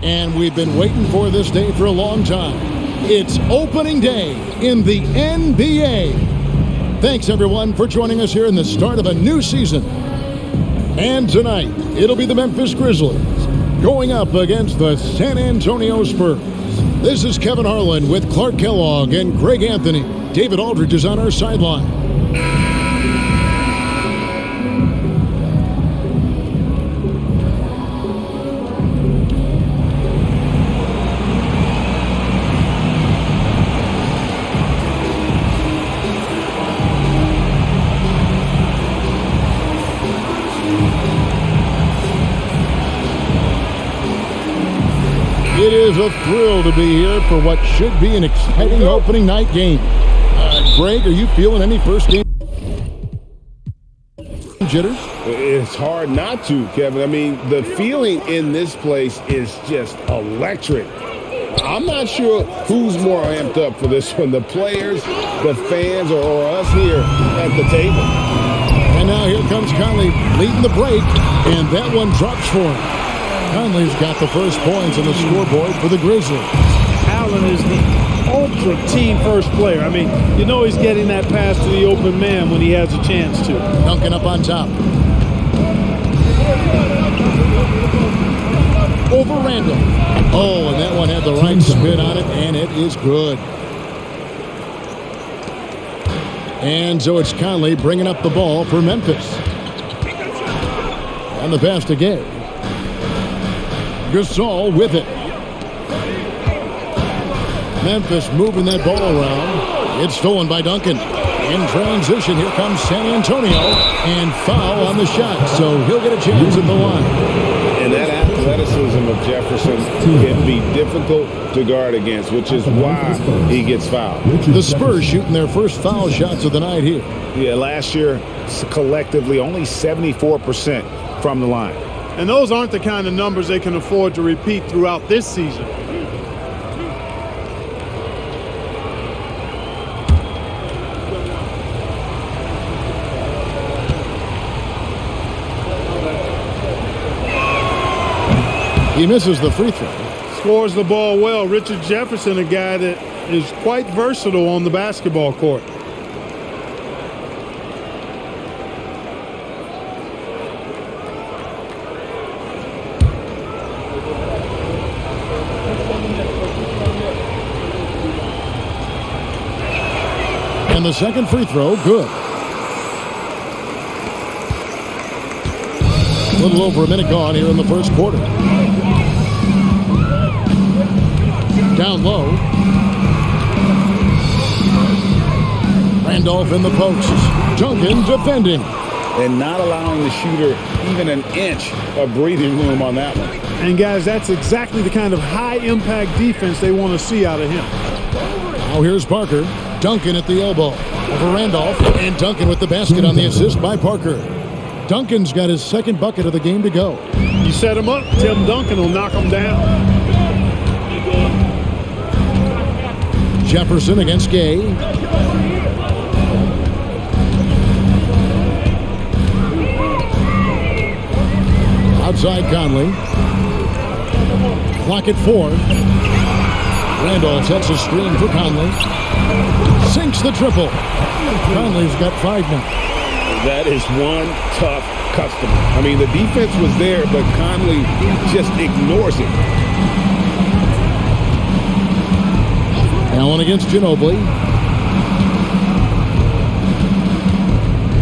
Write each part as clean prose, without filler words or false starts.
And we've been waiting for this day for a long time. It's opening day in the NBA. Thanks, everyone, for joining us here in the start of a new season. And tonight, it'll be the Memphis Grizzlies going up against the San Antonio Spurs. This is Kevin Harlan with Clark Kellogg and Greg Anthony. David Aldridge is on our sideline. It is a thrill to be here for what should be an exciting opening night game. Greg, are you feeling any first game jitters? It's hard not to, Kevin. I mean, the feeling in this place is just electric. I'm not sure who's more amped up for this one, the players, the fans, or us here at the table. And now here comes Conley leading the break, and that one drops for him. Conley's got the first points on the scoreboard for the Grizzlies. Allen is the ultra team first player. I mean, you know he's getting that pass to the open man when he has a chance to. Duncan up on top. Over Randall. Oh, and that one had the right spin on it, and it is good. And so it's Conley bringing up the ball for Memphis. On the pass to Gay. Gasol with it. Memphis moving that ball around. It's stolen by Duncan. In transition, here comes San Antonio. And foul on the shot, so he'll get a chance at the line. And that athleticism of Jefferson can be difficult to guard against, which is why he gets fouled. The Spurs shooting their first foul shots of the night here. Yeah, last year, collectively, only 74% from the line. And those aren't the kind of numbers they can afford to repeat throughout this season. He misses the free throw. Scores the ball well. Richard Jefferson, a guy that is quite versatile on the basketball court. And the second free throw, good. A little over a minute gone here in the first quarter. Down low. Randolph in the post. Duncan defending. And not allowing the shooter even an inch of breathing room on that one. And guys, that's exactly the kind of high-impact defense they want to see out of him. Now here's Parker. Duncan at the elbow. Over Randolph. And Duncan with the basket on the assist by Parker. Duncan's got his second bucket of the game to go. You set him up, Tim Duncan will knock him down. Jefferson against Gay. Outside Conley. Clock at 4. Randolph sets a screen for Conley. Sinks the triple. Conley's got 5 now. That is one tough customer. I mean, the defense was there, but Conley just ignores it. Allen against Ginobili.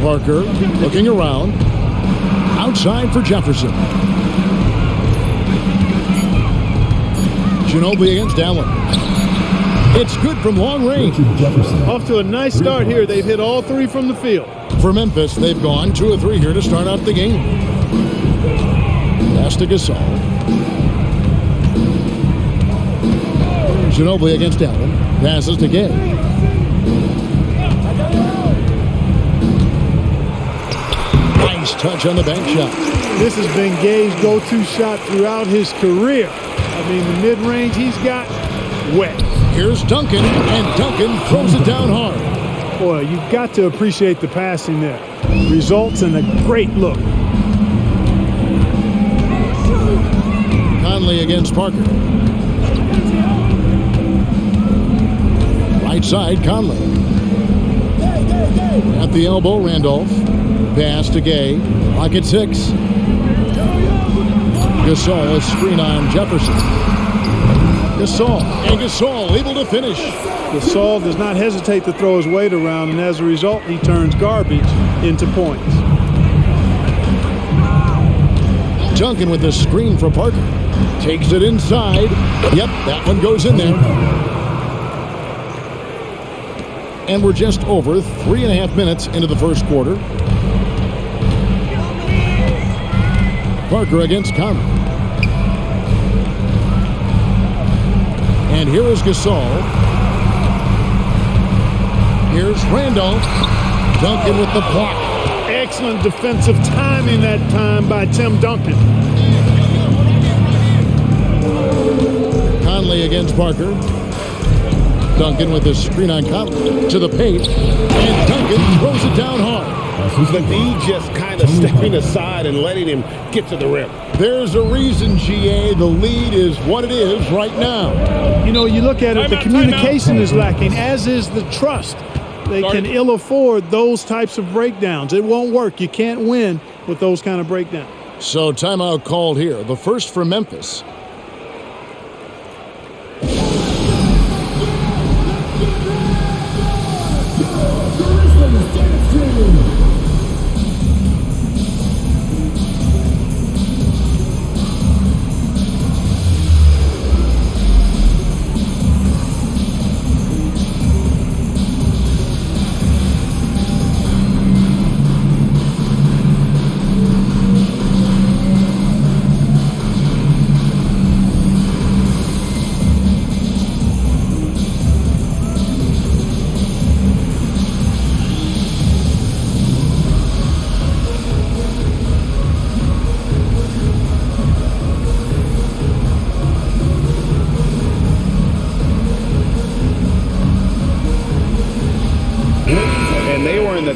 Parker looking around. Outside for Jefferson. Ginobili against Allen. It's good from long range. Off to a nice start here. They've hit all 3 from the field. For Memphis, they've gone 2 of 3 here to start out the game. Pass to Gasol. Ginobili against Allen. Passes to Gay. Nice touch on the bank shot. This has been Gay's go-to shot throughout his career. I mean, the mid-range he's got, wet. Here's Duncan, and Duncan throws it down hard. Boy, you've got to appreciate the passing there. Results in a great look. Conley against Parker. Right side, Conley. At the elbow, Randolph. Pass to Gay. Clock at 6. Gasol, a screen on Jefferson. Gasol able to finish. Gasol does not hesitate to throw his weight around, and as a result, he turns garbage into points. Duncan with the screen for Parker. Takes it inside. Yep, that one goes in there. And we're just over 3.5 minutes into the first quarter. Parker against Conley. And here is Gasol. Here's Randolph. Duncan with the block. Excellent defensive timing that time by Tim Duncan. Conley against Parker. Duncan with the screen on Conley to the paint. And Duncan throws it down hard. The D just kind of stepping aside and letting him get to the rim. There's a reason, GA. The lead is what it is right now. You know, you look at it, the communication is lacking, as is the trust. They can ill afford those types of breakdowns. It won't work. You can't win with those kind of breakdowns. So timeout called here. The first for Memphis.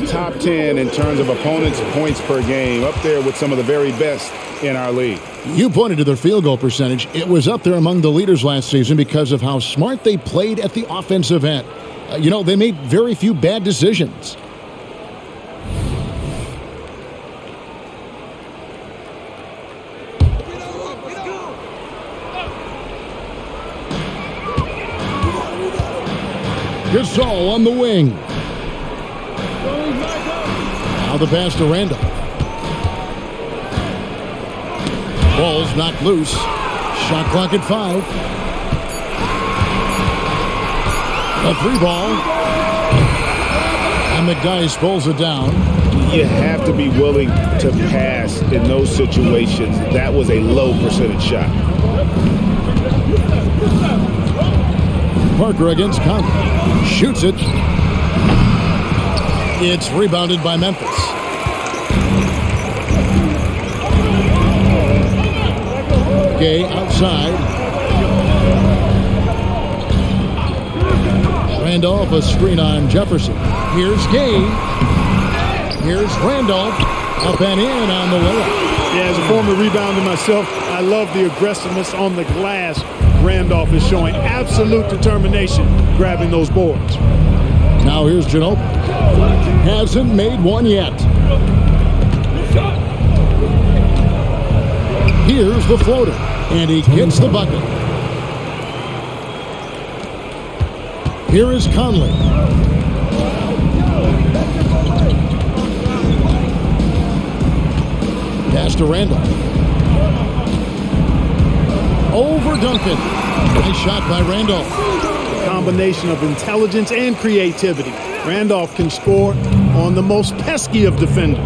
Top 10 in terms of opponents' points per game, up there with some of the very best in our league. You pointed to their field goal percentage. It was up there among the leaders last season because of how smart they played at the offensive end. They made very few bad decisions. Gasol on the wing. Now the pass to Randolph. Ball's knocked loose. Shot clock at 5. A 3-ball. And McDyess pulls it down. You have to be willing to pass in those situations. That was a low percentage shot. Parker against Conley. Shoots it. It's rebounded by Memphis. Gay outside. Randolph, a screen on Jefferson. Here's Gay. Here's Randolph. Up and in on the layup. Yeah, as a former rebounder myself, I love the aggressiveness on the glass. Randolph is showing absolute determination grabbing those boards. Now here's Ginobili. Hasn't made one yet. Here's the floater, and he gets the bucket. Here is Conley. Pass to Randolph. Over Duncan. Nice shot by Randolph. A combination of intelligence and creativity. Randolph can score on the most pesky of defenders.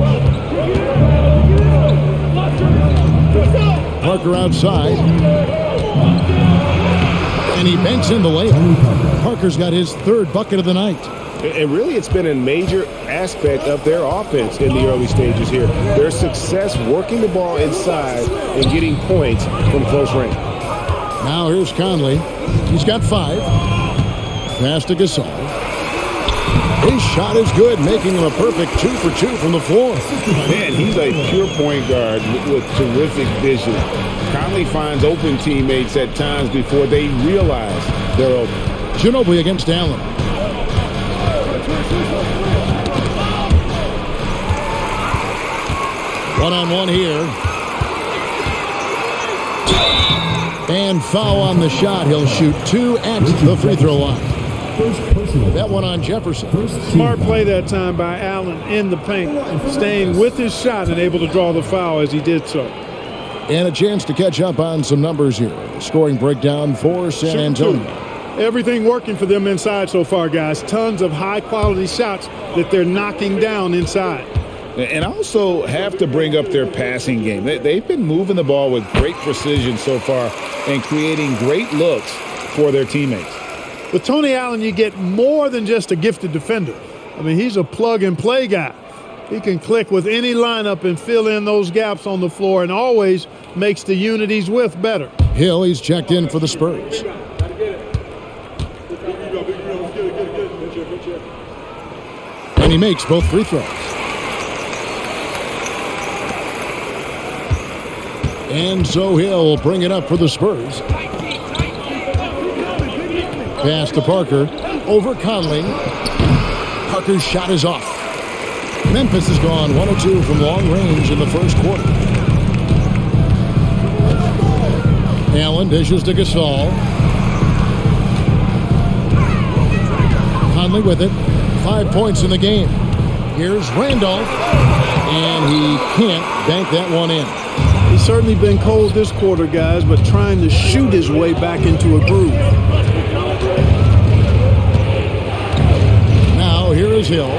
Parker outside. And he banks in the layup. Parker's got his third bucket of the night. And really, it's been a major aspect of their offense in the early stages here. Their success working the ball inside and getting points from close range. Now here's Conley. He's got 5. Pass to Gasol. His shot is good, making him a perfect 2 for 2 from the floor. Man, he's a pure point guard with terrific vision. Conley finds open teammates at times before they realize they're open. Ginobili against Allen. One-on-one here. And foul on the shot. He'll shoot 2 at the free throw line. That one on Jefferson. Smart play that time by Allen in the paint, staying with his shot and able to draw the foul as he did so. And a chance to catch up on some numbers here. Scoring breakdown for San Antonio. Everything working for them inside so far, guys. Tons of high-quality shots that they're knocking down inside. And also have to bring up their passing game. They've been moving the ball with great precision so far and creating great looks for their teammates. With Tony Allen, you get more than just a gifted defender. I mean, he's a plug-and-play guy. He can click with any lineup and fill in those gaps on the floor and always makes the unit he's with better. Hill, he's checked in for the Spurs. And he makes both free throws. And so Hill will bring it up for the Spurs. Pass to Parker. Over Conley. Parker's shot is off. Memphis has gone 1 of 2 from long range in the first quarter. Allen dishes to Gasol. Conley with it. 5 points in the game. Here's Randolph. And he can't bank that one in. He's certainly been cold this quarter, guys, but trying to shoot his way back into a groove. Now here is Hill.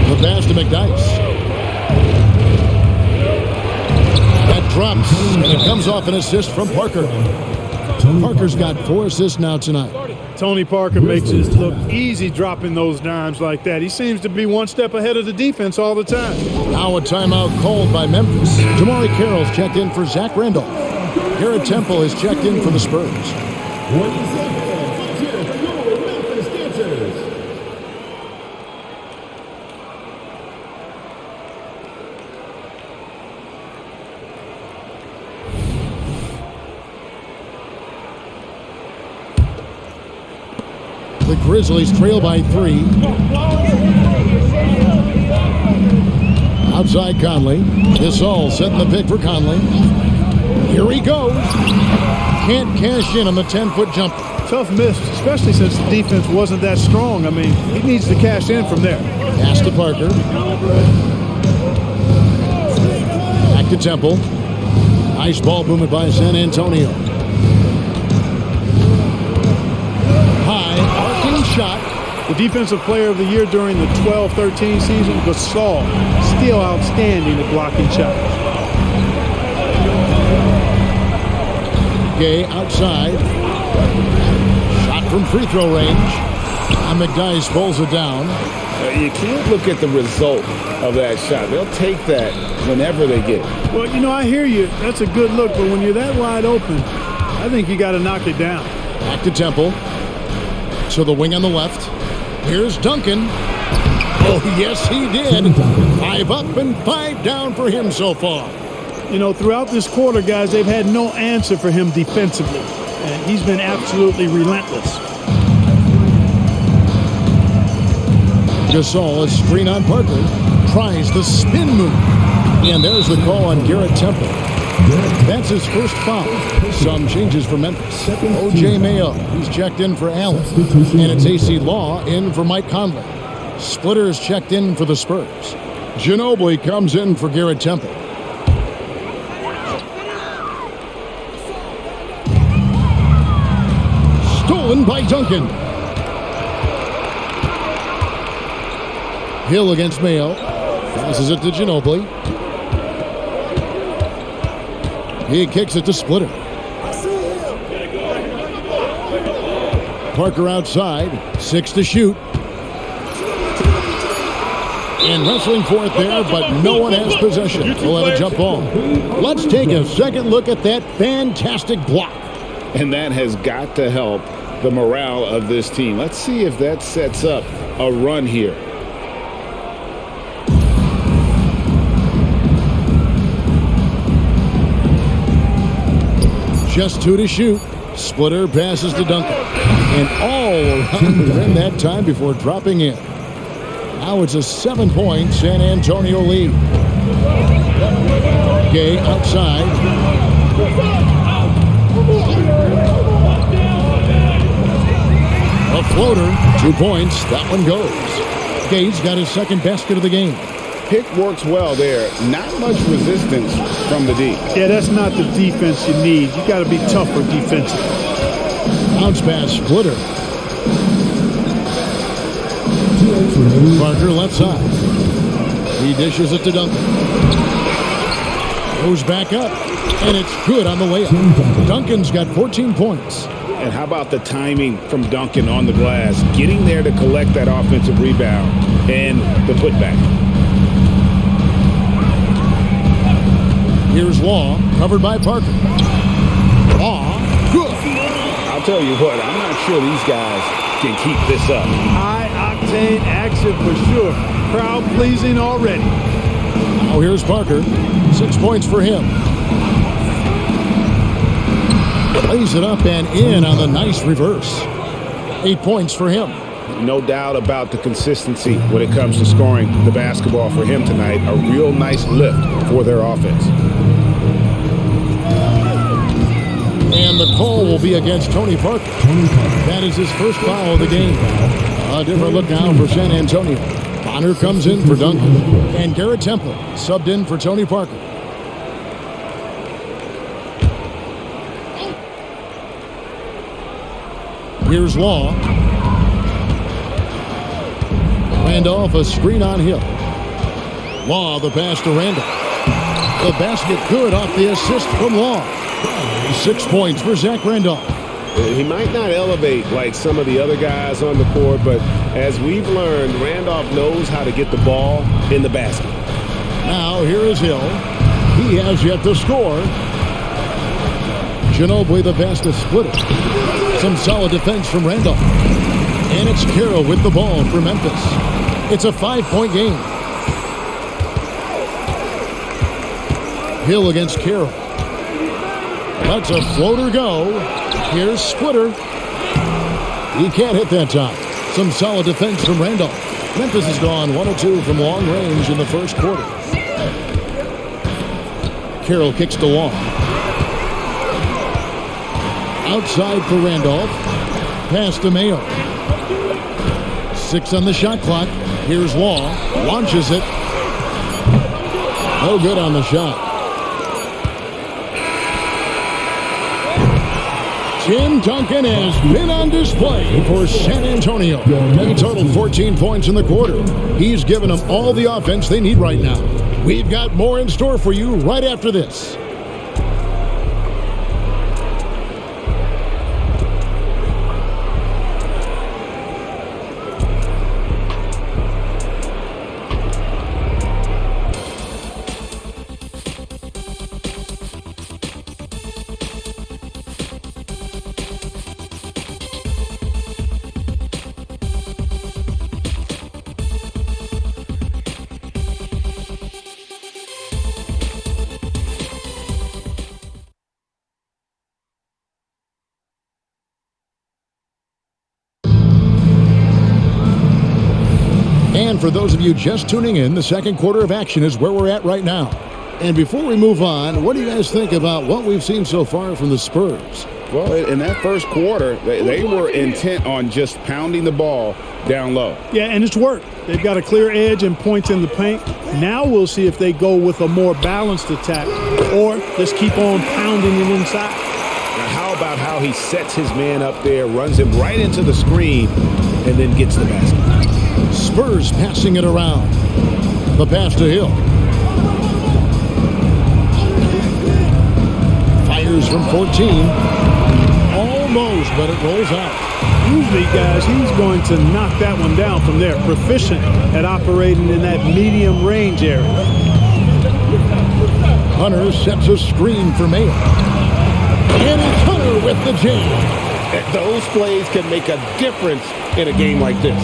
The pass to McDyess. That drops, and it comes off an assist from Parker. Parker's got 4 assists now tonight. Tony Parker makes it look easy dropping those dimes like that. He seems to be one step ahead of the defense all the time. Now a timeout called by Memphis. Jamari Carroll's checked in for Zach Randolph. Garrett Temple is checked in for the Spurs. The Grizzlies trail by 3. Outside Conley. Gasol setting the pick for Conley. Here he goes. Can't cash in on the 10-foot jumper. Tough miss, especially since the defense wasn't that strong. I mean, he needs to cash in from there. Pass to Parker. Back to Temple. Nice ball movement by San Antonio. Shot. The defensive player of the year during the 12-13 season, Gasol, still outstanding at blocking shots. Gay outside. Shot from free throw range. And McDyess pulls it down. You can't look at the result of that shot. They'll take that whenever they get it. Well, you know, I hear you. That's a good look, but when you're that wide open, I think you got to knock it down. Back to Temple. To the wing on the left. Here's Duncan. Oh, yes, he did. 5 up and 5 down for him so far. You know, throughout this quarter, guys, they've had no answer for him defensively. And he's been absolutely relentless. Gasol, a screen on Parker. Tries the spin move. And there's the call on Garrett Temple. That's his first foul. Some changes for Memphis. O.J. Mayo, he's checked in for Allen. And it's A.C. Law in for Mike Conley. Splitters checked in for the Spurs. Ginobili comes in for Garrett Temple. Stolen by Duncan. Hill against Mayo. Passes it to Ginobili. He kicks it to Splitter. Parker outside. 6 to shoot. And wrestling for it there, but no one has possession. We'll have a jump ball. Let's take a second look at that fantastic block. And that has got to help the morale of this team. Let's see if that sets up a run here. Just 2 to shoot. Splitter passes to Duncan. And all around the rim that time before dropping in. Now it's a 7-point San Antonio lead. Gay outside. A floater. 2 points. That one goes. Gay's got his second basket of the game. Pick works well there. Not much resistance from the D. Yeah, that's not the defense you need. You got to be tougher defensively. Bounce pass, Splitter. Parker left side. He dishes it to Duncan. Goes back up, and it's good on the way up. Duncan's got 14 points. And how about the timing from Duncan on the glass, getting there to collect that offensive rebound and the putback. Here's Law, covered by Parker. Law, good. I'll tell you what, I'm not sure these guys can keep this up. High-octane action for sure. Crowd-pleasing already. Now here's Parker. 6 points for him. Lays it up and in on the nice reverse. 8 points for him. No doubt about the consistency when it comes to scoring the basketball for him tonight. A real nice lift for their offense. And the call will be against Tony Parker. That is his first foul of the game. A different look now for San Antonio. Bonner comes in for Duncan. And Garrett Temple subbed in for Tony Parker. Here's Law. Randolph, a screen on Hill. Law, the pass to Randolph. The basket good off the assist from Law. 6 points for Zach Randolph. He might not elevate like some of the other guys on the court, but as we've learned, Randolph knows how to get the ball in the basket. Now here is Hill. He has yet to score. Ginobili the pass to Splitter. Some solid defense from Randolph. And it's Carroll with the ball for Memphis. It's a 5-point game. Hill against Carroll. That's a floater go. Here's Splitter. He can't hit that time. Some solid defense from Randolph. Memphis has gone 1 of 2 from long range in the first quarter. Carroll kicks to Long. Outside for Randolph. Pass to Mayo. 6 on the shot clock. Here's Law. Launches it. No good on the shot. Tim Duncan has been on display for San Antonio. He totaled 14 points in the quarter. He's given them all the offense they need right now. We've got more in store for you right after this. And for those of you just tuning in, the second quarter of action is where we're at right now. And before we move on, what do you guys think about what we've seen so far from the Spurs? Well, in that first quarter, they were intent on just pounding the ball down low. Yeah, and it's worked. They've got a clear edge and points in the paint. Now we'll see if they go with a more balanced attack or just keep on pounding it inside. Now, how about how he sets his man up there, runs him right into the screen, and then gets the basket? Spurs passing it around. The pass to Hill. Fires from 14. Almost, but it rolls out. Usually, guys, he's going to knock that one down from there. Proficient at operating in that medium range area. Hunter sets a screen for Mayo. And it's Hunter with the jam. Those plays can make a difference in a game like this.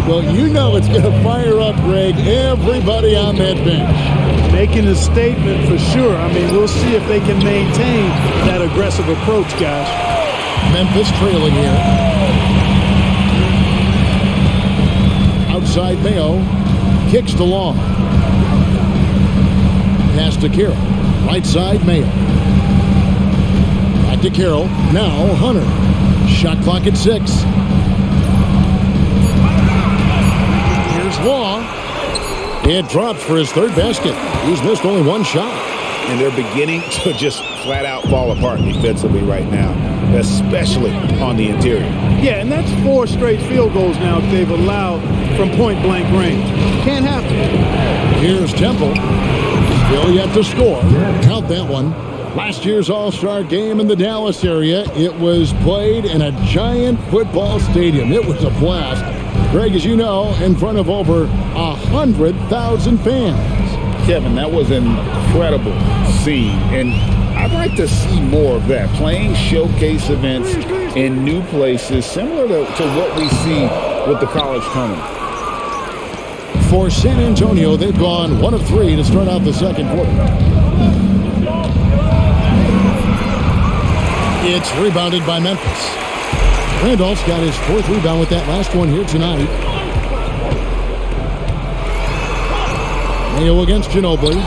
Well, you know it's going to fire up, Greg, everybody on that bench. Making a statement for sure. I mean, we'll see if they can maintain that aggressive approach, guys. Memphis trailing here. Outside Mayo. Kicks to Long. Pass to Carroll. Right side Mayo. Back to Carroll. Now Hunter. Shot clock at 6. Here's Law. It drops for his third basket. He's missed only one shot. And they're beginning to just flat out fall apart defensively right now, especially on the interior. Yeah, and that's 4 straight field goals now that they've allowed from point-blank range. Can't happen. Here's Temple. Still yet to score. Count that one. Last year's All-Star game in the Dallas area, it was played in a giant football stadium. It was a blast. Greg, as you know, in front of over 100,000 fans. Kevin, that was an incredible scene, and I'd like to see more of that. Playing showcase events in new places, similar to what we see with the college tournament. For San Antonio, they've gone 1 of 3 to start out the second quarter. It's rebounded by Memphis. Randolph's got his 4th rebound with that last one here tonight. Mayo against Ginobili.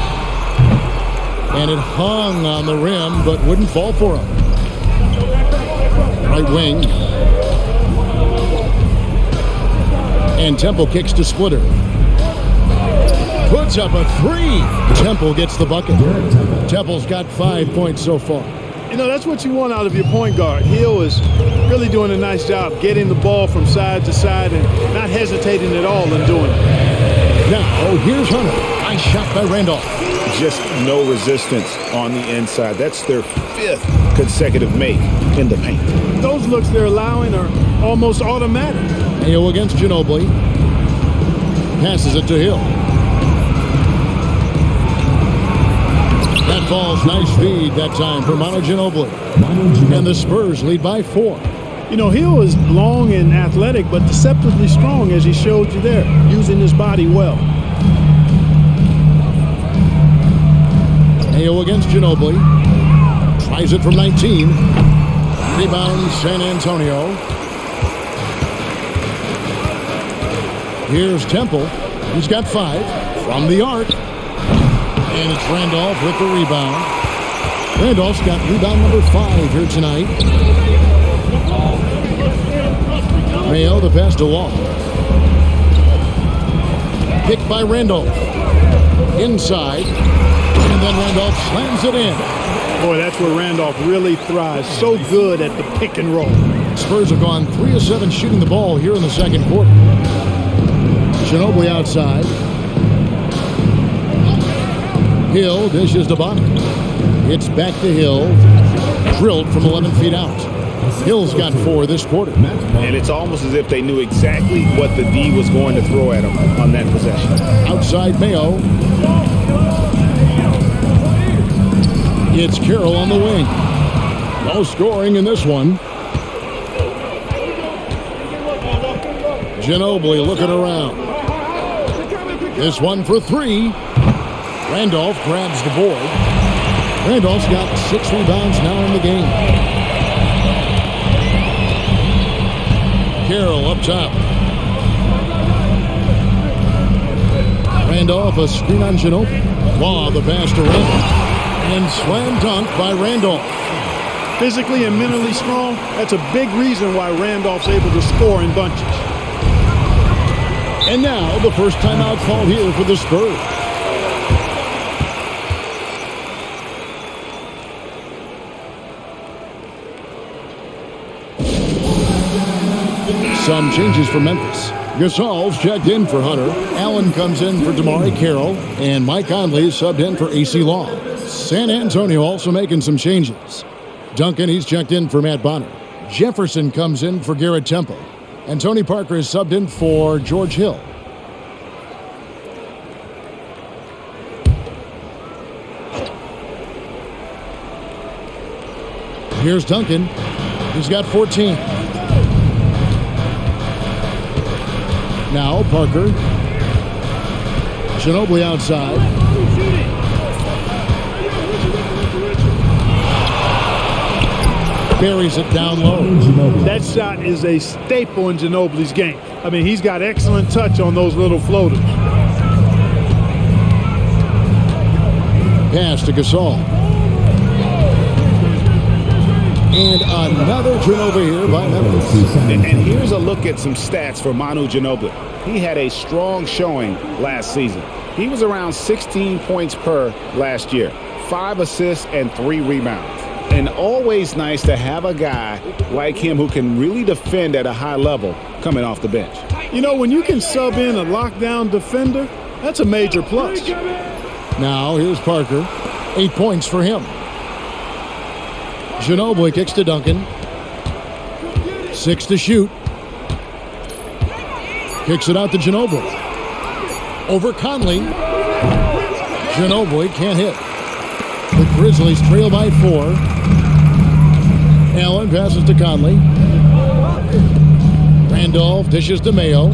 And it hung on the rim, but wouldn't fall for him. Right wing. And Temple kicks to Splitter. Puts up a 3. Temple gets the bucket. Temple's got 5 points so far. You know, that's what you want out of your point guard. Hill is really doing a nice job getting the ball from side to side and not hesitating at all in doing it. Now, here's Hunter. Nice shot by Randolph. Just no resistance on the inside. That's their 5th consecutive make in the paint. Those looks they're allowing are almost automatic. Mayo against Ginobili. Passes it to Hill. That falls. Nice feed that time for Manu Ginobili. And the Spurs lead by 4. You know, Hill is long and athletic, but deceptively strong, as he showed you there, using his body well. Mayo against Ginobili. Tries it from 19. Rebound San Antonio. Here's Temple. He's got 5 from the arc. And it's Randolph with the rebound. Randolph's got rebound number 5 here tonight. Mayo, the pass to Wall. Picked by Randolph. Inside. And then Randolph slams it in. Boy, that's where Randolph really thrives. So good at the pick and roll. Spurs have gone 3 of 7 shooting the ball here in the second quarter. Ginobili outside. Hill dishes to Bonner. It's back to Hill. Drilled from 11 feet out. Hill's got 4 this quarter. And it's almost as if they knew exactly what the D was going to throw at him on that possession. Outside Mayo. It's Carroll on the wing. No scoring in this one. Ginobili looking around. This one for 3. Randolph grabs the board. Randolph's got 6 rebounds now in the game. Carroll up top. Randolph a screen on Ginobili. Law the pass to Randolph. And slam dunk by Randolph. Physically and mentally strong, that's a big reason why Randolph's able to score in bunches. And now the first timeout call here for the Spurs. Some changes for Memphis. Gasol's checked in for Hunter. Allen comes in for Damari Carroll. And Mike Conley subbed in for AC Long. San Antonio also making some changes. Duncan, he's checked in for Matt Bonner. Jefferson comes in for Garrett Temple. And Tony Parker is subbed in for George Hill. Here's Duncan. He's got 14. Now Parker. Ginobili outside. Buries it down low. That shot is a staple in Ginobili's game. I mean, he's got excellent touch on those little floaters. Pass to Gasol. And another turnover here by Memphis. And here's a look at some stats for Manu Ginobili. He had a strong showing last season. He was around 16 points per last year, 5 assists and 3 rebounds. And always nice to have a guy like him who can really defend at a high level coming off the bench. You know, when you can sub in a lockdown defender, that's a major plus. Now here's Parker. 8 points for him. Ginobili kicks to Duncan. 6 to shoot. Kicks it out to Ginobili. Over Conley. Ginobili can't hit. The Grizzlies trail by 4. Allen passes to Conley. Randolph dishes to Mayo.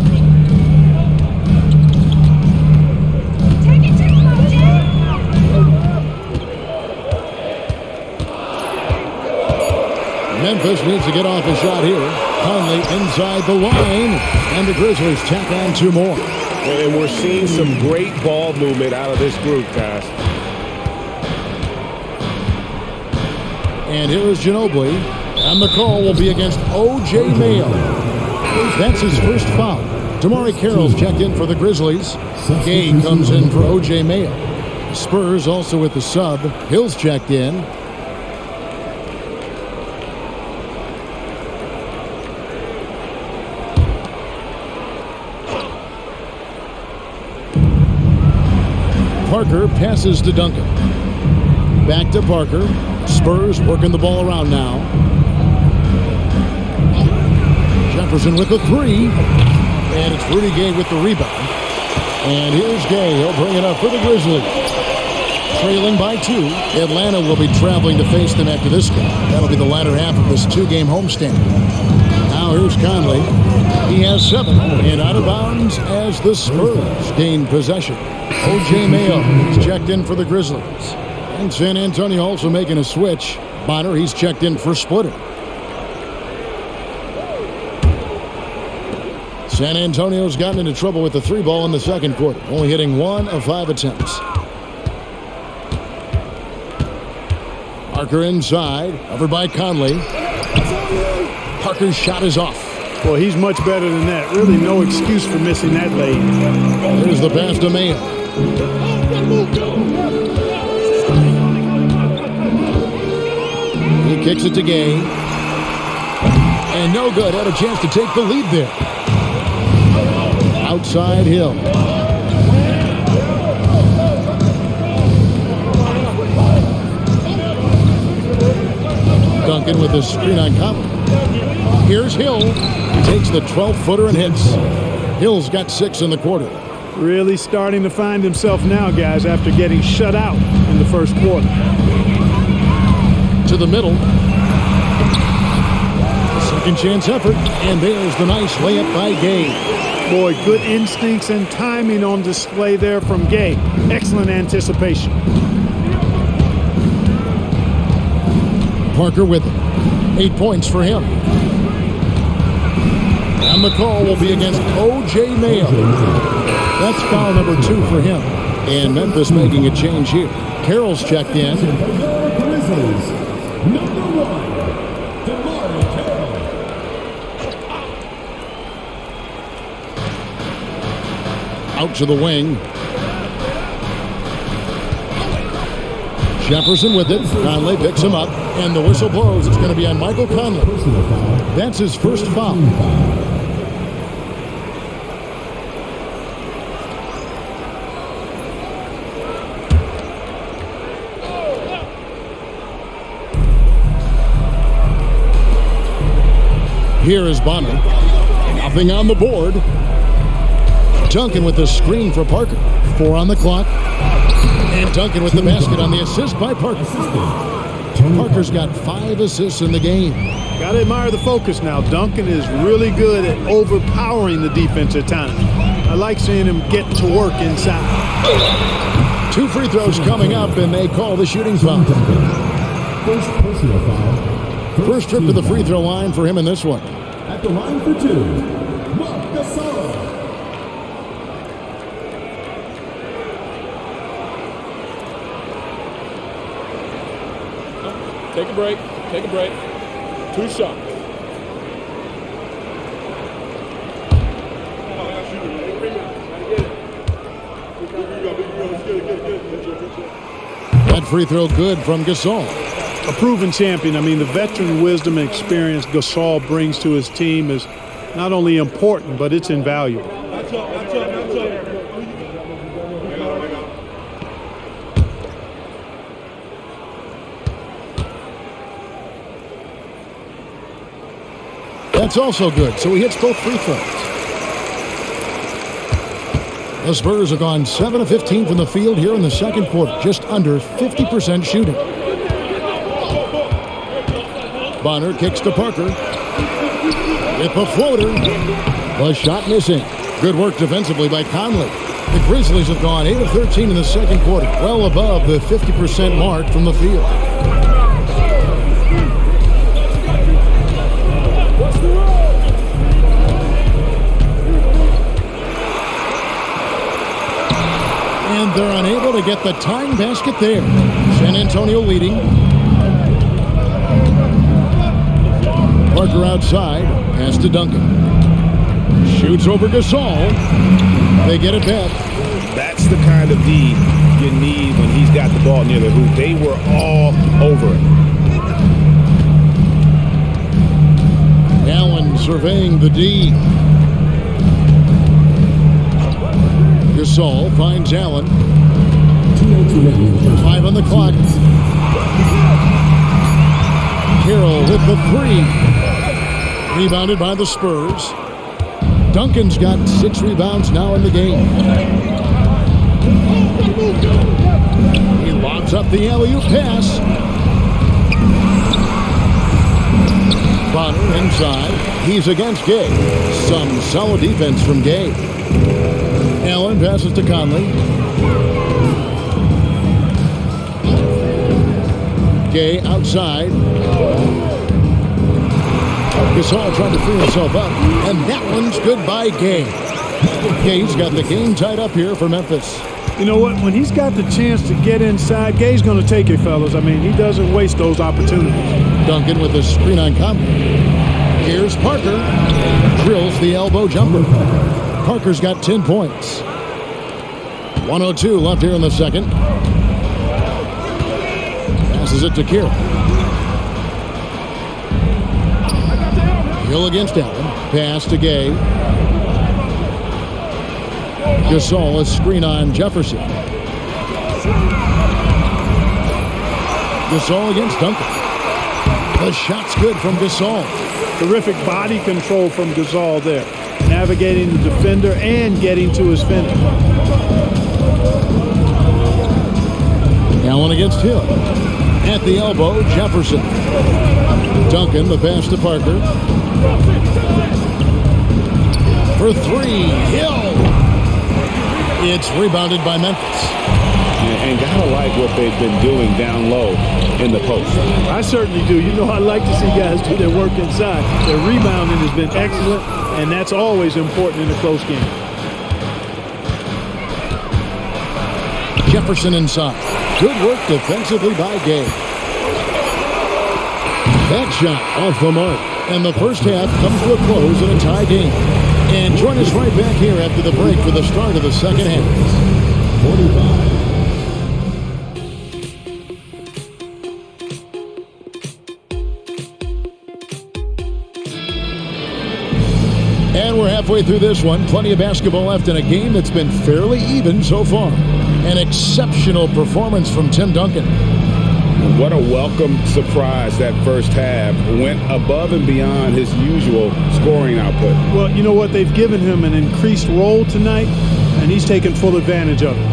Memphis needs to get off a shot here. Conley inside the line, and the Grizzlies tack on 2 more. And we're seeing some great ball movement out of this group, guys. And here is Ginobili, and the call will be against O.J. Mayo. That's his first foul. Damari Carroll's checked in for the Grizzlies. Gay comes in for O.J. Mayo. Spurs also with the sub. Hill's checked in. Parker passes to Duncan. Back to Parker. Spurs working the ball around now. Jefferson with the 3. And it's Rudy Gay with the rebound. And here's Gay. He'll bring it up for the Grizzlies. Trailing by 2. Atlanta will be traveling to face them after this game. That'll be the latter half of this 2-game homestand. Now here's Conley. He has 7. And out of bounds as the Spurs gain possession. O.J. Mayo is checked in for the Grizzlies. And San Antonio also making a switch. Bonner, he's checked in for Splitter. San Antonio's gotten into trouble with the 3 ball in the second quarter, only hitting 1 of 5 attempts. Parker inside, covered by Conley. Parker's shot is off. Well, he's much better than that. Really no excuse for missing that late. Here's the pass to Mayo. He kicks it to Gay. And no good. Had a chance to take the lead there. Outside Hill. Duncan with a screen on Conley. Here's Hill. He takes the 12-footer and hits. Hill's got 6 in the quarter. Really starting to find himself now, guys, after getting shut out in the first quarter. To the middle. Second chance effort. And there's the nice layup by Gay. Boy, good instincts and timing on display there from Gay. Excellent anticipation. Parker with it. 8 points for him. And the call will be against O.J. Mayo. That's foul number 2 for him. And Memphis making a change here. Carroll's checked in. Grizzlies, number 1, Carroll. Out to the wing. Jefferson with it. Conley picks him up. And the whistle blows. It's going to be on Michael Conley. That's his first foul. Here is Bonner. Nothing on the board. Duncan with the screen for Parker. 4 on the clock. And Duncan with the basket on the assist by Parker. Parker's got 5 assists in the game. Got to admire the focus now. Duncan is really good at overpowering the defense at times. I like seeing him get to work inside. 2 free throws coming up, and they call the shooting foul. First personal foul. First trip to the free throw line for him in this one. At the line for 2, Mark Gasol. Take a break. Take a break. 2 shots. That free throw good from Gasol. A proven champion. I mean, the veteran wisdom and experience Gasol brings to his team is not only important, but it's invaluable. That's also good, so he hits both free throws. The Spurs have gone 7 of 15 from the field here in the second quarter, just under 50% shooting. Bonner kicks to Parker. With the floater. The shot missing. Good work defensively by Conley. The Grizzlies have gone 8 of 13 in the second quarter, well above the 50% mark from the field. And they're unable to get the tying basket there. San Antonio leading. Parker outside. Pass to Duncan. Shoots over Gasol. They get it back. That's the kind of D you need when he's got the ball near the hoop. They were all over it. Allen surveying the D. Gasol finds Allen. 5 on the clock. Carroll with the 3. Rebounded by the Spurs. Duncan's got 6 rebounds now in the game. He lobs up the alley-oop pass. Bonner inside. He's against Gay. Some solid defense from Gay. Allen passes to Conley. Gay outside. Gasol trying to free himself up. And that one's good by Gay. Gay's got the game tied up here for Memphis. You know what? When he's got the chance to get inside, Gay's going to take it, fellas. I mean, he doesn't waste those opportunities. Duncan with a screen on Conley. Here's Parker. Drills the elbow jumper. Parker's got 10 points. 1:02 left here in the second. Passes it to Carroll. Hill against Allen. Pass to Gay. Gasol, a screen on Jefferson. Gasol against Duncan. The shot's good from Gasol. Terrific body control from Gasol there. Navigating the defender and getting to his finish. Allen against Hill. At the elbow, Jefferson. Duncan, the pass to Parker. For 3, Hill. It's rebounded by Memphis. And gotta like what they've been doing down low in the post. I certainly do. You know, I like to see guys do their work inside. Their rebounding has been excellent, and that's always important in a close game. Jefferson inside. Good work defensively by Gay. That shot off the mark. And the first half comes to a close in a tie game. And join us right back here after the break for the start of the second half. 45. And we're halfway through this one. Plenty of basketball left in a game that's been fairly even so far. An exceptional performance from Tim Duncan. What a welcome surprise that first half. Went above and beyond his usual scoring output. Well, you know what? They've given him an increased role tonight, and he's taken full advantage of it.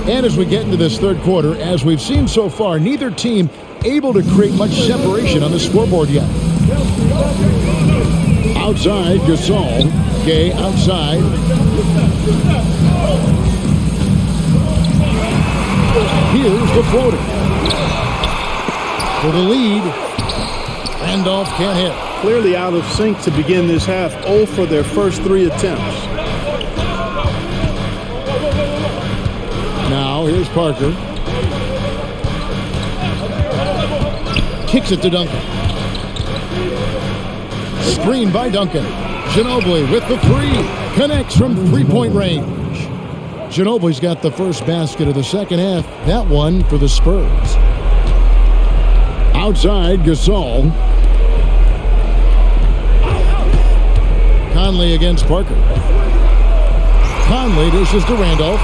And as we get into this third quarter, as we've seen so far, neither team able to create much separation on the scoreboard yet. Outside, Gasol. Gay outside. Here's the floater. For the lead. Randolph can't hit. Clearly out of sync to begin this half. 0 for their first 3 attempts. Now here's Parker. Kicks it to Duncan. Screen by Duncan. Ginobili with the 3. Connects from three-point range. Ginobili's got the first basket of the second half. That one for the Spurs. Outside, Gasol. Conley against Parker. Conley dishes to Randolph.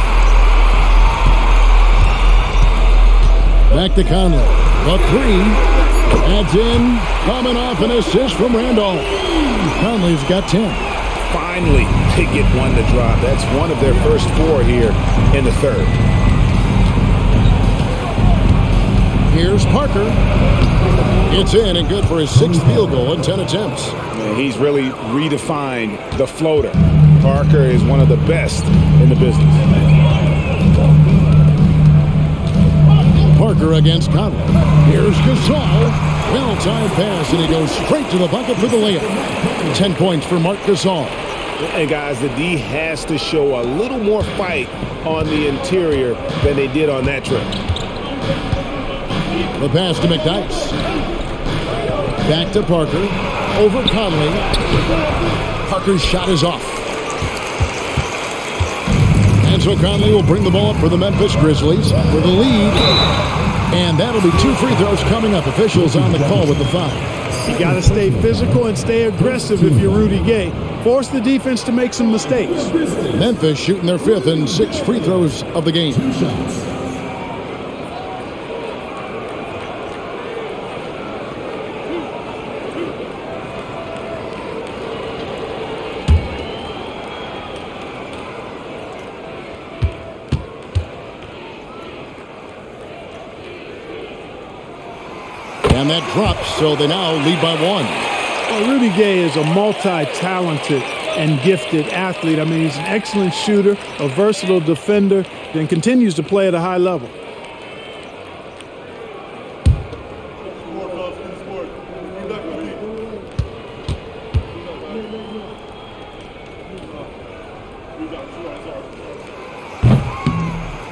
Back to Conley. The 3. Adds in. Coming off an assist from Randolph. Conley's got 10. Finally, they get one to drop. That's one of their first 4 here in the third. Here's Parker. It's in and good for his 6th field goal in 10 attempts. And he's really redefined the floater. Parker is one of the best in the business. Parker against Conley. Here's Gasol. Well-timed pass, and he goes straight to the bucket for the layup. 10 points for Marc Gasol. And guys, the D has to show a little more fight on the interior than they did on that trip. The pass to McDyess. Back to Parker. Over Conley. Parker's shot is off. And so Conley will bring the ball up for the Memphis Grizzlies for the lead. And that'll be 2 free throws coming up. Officials on the call with the foul. You got to stay physical and stay aggressive if you're Rudy Gay. Force the defense to make some mistakes. Memphis shooting their 5th and 6th free throws of the game. And that drops, so they now lead by 1. Well, Rudy Gay is a multi-talented and gifted athlete. I mean, he's an excellent shooter, a versatile defender, and continues to play at a high level.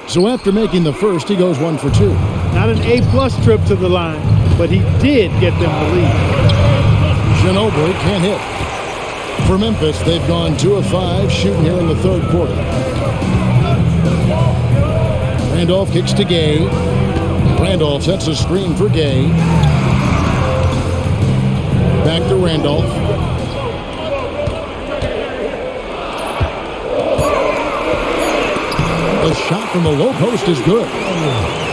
So after making the first, he goes 1 for 2. Not an A-plus trip to the line, but he did get them the lead. Ginobili can't hit. For Memphis, they've gone 2 of 5 shooting here in the third quarter. Randolph kicks to Gay. Randolph sets a screen for Gay. Back to Randolph. The shot from the low post is good.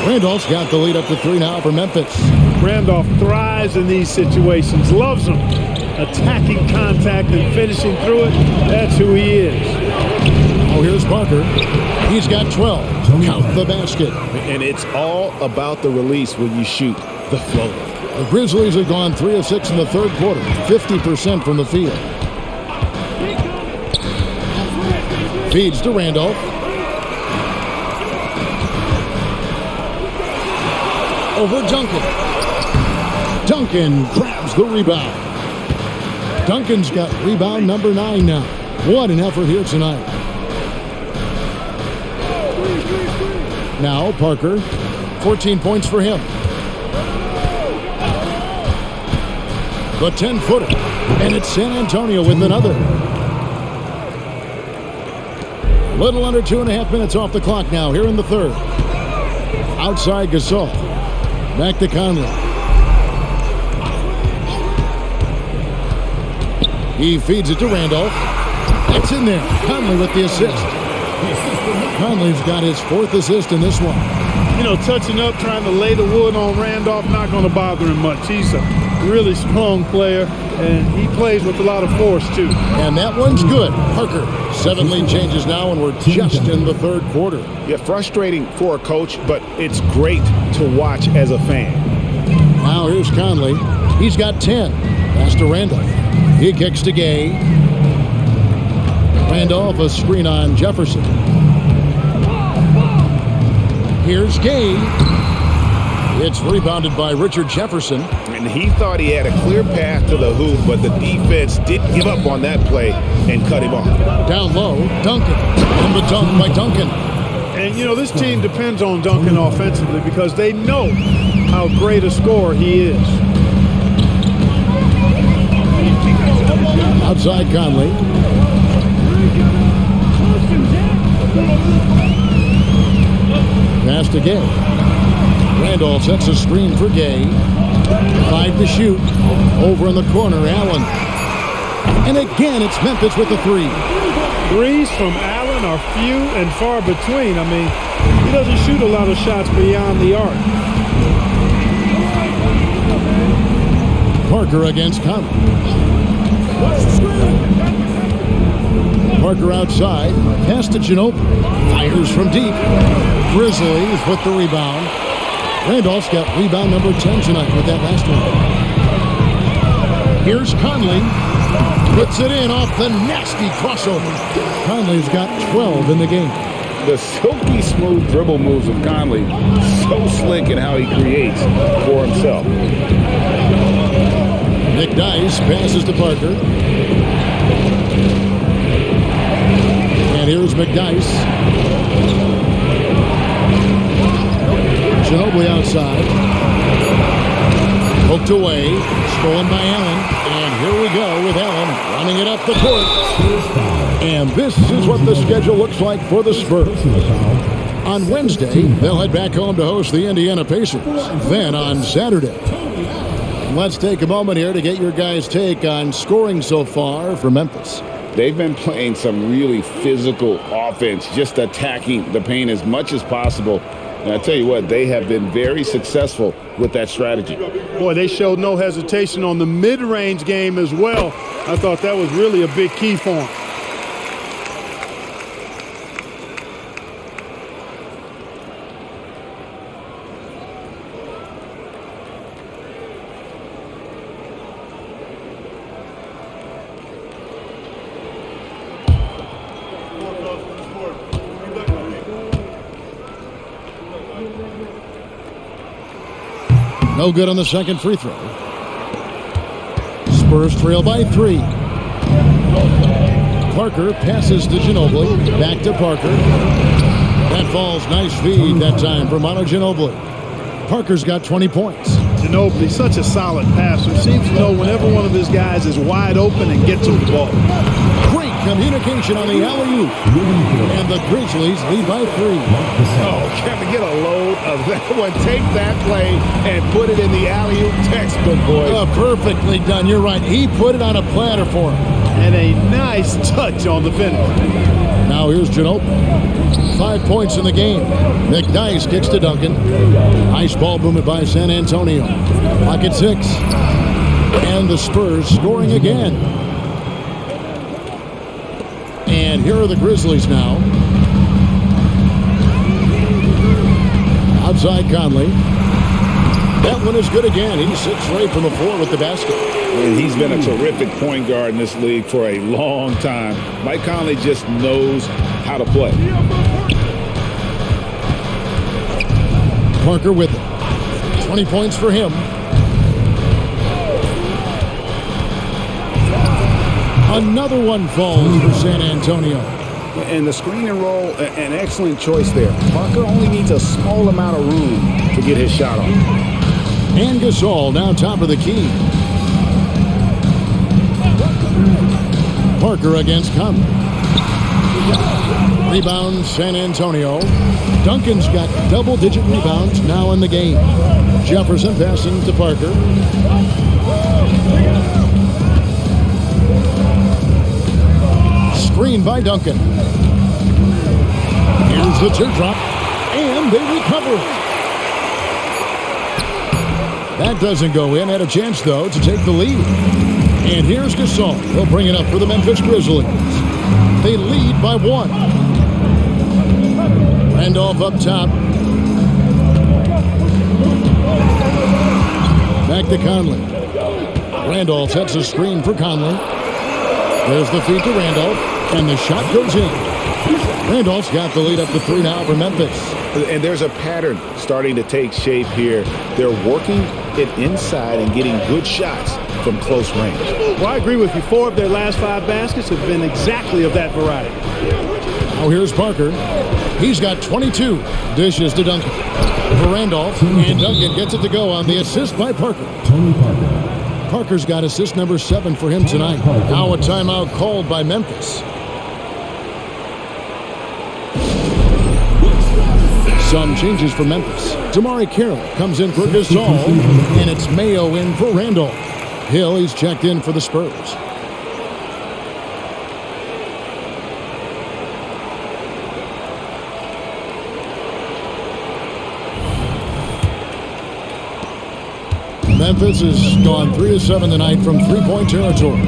Randolph's got the lead up to 3 now for Memphis. Randolph thrives in these situations, loves them. Attacking contact and finishing through it, that's who he is. Oh, here's Parker. He's got 12. Count the basket. And it's all about the release when you shoot the floater. The Grizzlies have gone 3 of 6 in the third quarter, 50% from the field. Feeds to Randolph. Over Duncan. Duncan grabs the rebound. Duncan's got rebound number 9 now. What an effort here tonight. Now Parker, 14 points for him. The 10-footer, and it's San Antonio with another. Little under 2.5 minutes off the clock now here in the third. Outside Gasol. Back to Conley. He feeds it to Randolph. It's in there. Conley with the assist. Conley's got his 4th assist in this one. You know, touching up, trying to lay the wood on Randolph, not going to bother him much. He's a really strong player, and he plays with a lot of force, too. And that one's good. Parker, 7 lead changes now, and we're just in the third quarter. Yeah, frustrating for a coach, but it's great to watch as a fan. Now here's Conley. He's got 10. Pass to Randolph. He kicks to Gay. Randolph, a screen on Jefferson. Here's Gay. It's rebounded by Richard Jefferson. And he thought he had a clear path to the hoop, but the defense didn't give up on that play and cut him off. Down low, Duncan. And the dunk by Duncan. And, you know, this team depends on Duncan offensively because they know how great a scorer he is. Outside Conley. Pass to Gay. Randolph sets a screen for Gay. 5 to shoot. Over in the corner, Allen. And again, it's Memphis with the 3. Threes from Allen are few and far between. I mean, he doesn't shoot a lot of shots beyond the arc. Parker against Conley. Parker outside. Pass to Ginobili. Fires from deep. Grizzlies with the rebound. Randolph's got rebound number 10 tonight with that last one. Here's Conley. Puts it in off the nasty crossover. Conley's got 12 in the game. The silky smooth dribble moves of Conley, so slick in how he creates for himself. Nick Dice passes to Parker. And here's McDice. Ginobili outside. Poked away. Stolen by Allen. And here we go with Allen running it up the court. And this is what the schedule looks like for the Spurs. On Wednesday, they'll head back home to host the Indiana Pacers. Then on Saturday. Let's take a moment here to get your guys' take on scoring so far for Memphis. They've been playing some really physical offense, just attacking the paint as much as possible. And I tell you what, they have been very successful with that strategy. Boy, they showed no hesitation on the mid-range game as well. I thought that was really a big key for them. No good on the second free throw. Spurs trail by 3. Parker passes to Ginobili. Back to Parker. That falls. Nice feed that time for Manu Ginobili. Parker's got 20 points. Ginobili, such a solid passer. Seems to know whenever one of his guys is wide open and gets him the ball. Great communication on the alley-oop. And the Grizzlies lead by 3. Oh, Kevin, get a load of that one. Take that play and put it in the alley-oop textbook, boys. Perfectly done. You're right. He put it on a platter for him. And a nice touch on the finish. Now here's Ginobili. 5 points in the game. McDice kicks to Duncan. Nice ball movement by San Antonio. Pocket 6. And the Spurs scoring again. And here are the Grizzlies now. Outside Conley. That one is good again. He's 6 straight from the floor with the basket. And he's been a terrific point guard in this league for a long time. Mike Conley just knows how to play. Parker with it. 20 points for him. Another one falls for San Antonio. And the screen and roll, an excellent choice there. Parker only needs a small amount of room to get his shot off. And Gasol now top of the key. Parker against Conley. Rebound San Antonio. Duncan's got double-digit rebounds now in the game. Jefferson passing to Parker. Screen by Duncan. Here's the teardrop. And they recover. That doesn't go in. Had a chance, though, to take the lead. And here's Gasol. He'll bring it up for the Memphis Grizzlies. They lead by 1. Randolph up top. Back to Conley. Randolph sets a screen for Conley. There's the feed to Randolph, and the shot goes in. Randolph's got the lead up to 3 now for Memphis. And there's a pattern starting to take shape here. They're working it inside and getting good shots from close range. Well, I agree with you. 4 of their last 5 baskets have been exactly of that variety. Now here's Parker. He's got 22. Dishes to Duncan. For Randolph, and Duncan gets it to go on the assist by Parker. Tony Parker. Parker's got assist number 7 for him tonight. Now a timeout called by Memphis. Some changes for Memphis. Damari Carroll comes in for Gasol, and it's Mayo in for Randolph. Hill, he's checked in for the Spurs. Memphis has gone 3 of 7 tonight from three-point territory.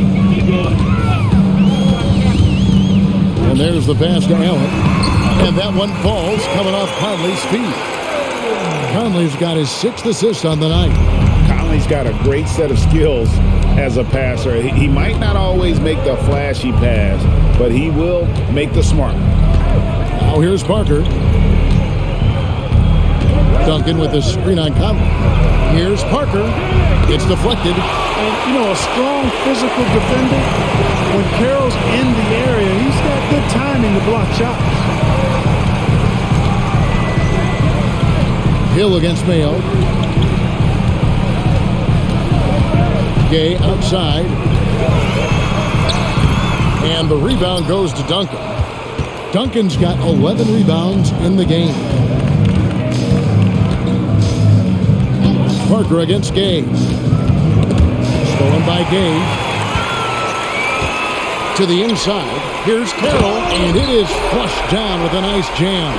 And there's the pass to Allen. And that one falls coming off Conley's feet. Conley's got his 6th assist on the night. Conley's got a great set of skills as a passer. He might not always make the flashy pass, but he will make the smart. Now here's Parker. Duncan with the screen on Conley. Here's Parker. It's deflected. And, you know, a strong physical defender, when Carroll's in the area, he's got good timing to block shots. Hill against Mayo. Gay outside. And the rebound goes to Duncan. Duncan's got 11 rebounds in the game. Parker against Gay. Stolen by Gay. To the inside. Here's Carroll, and it is flushed down with a nice jam.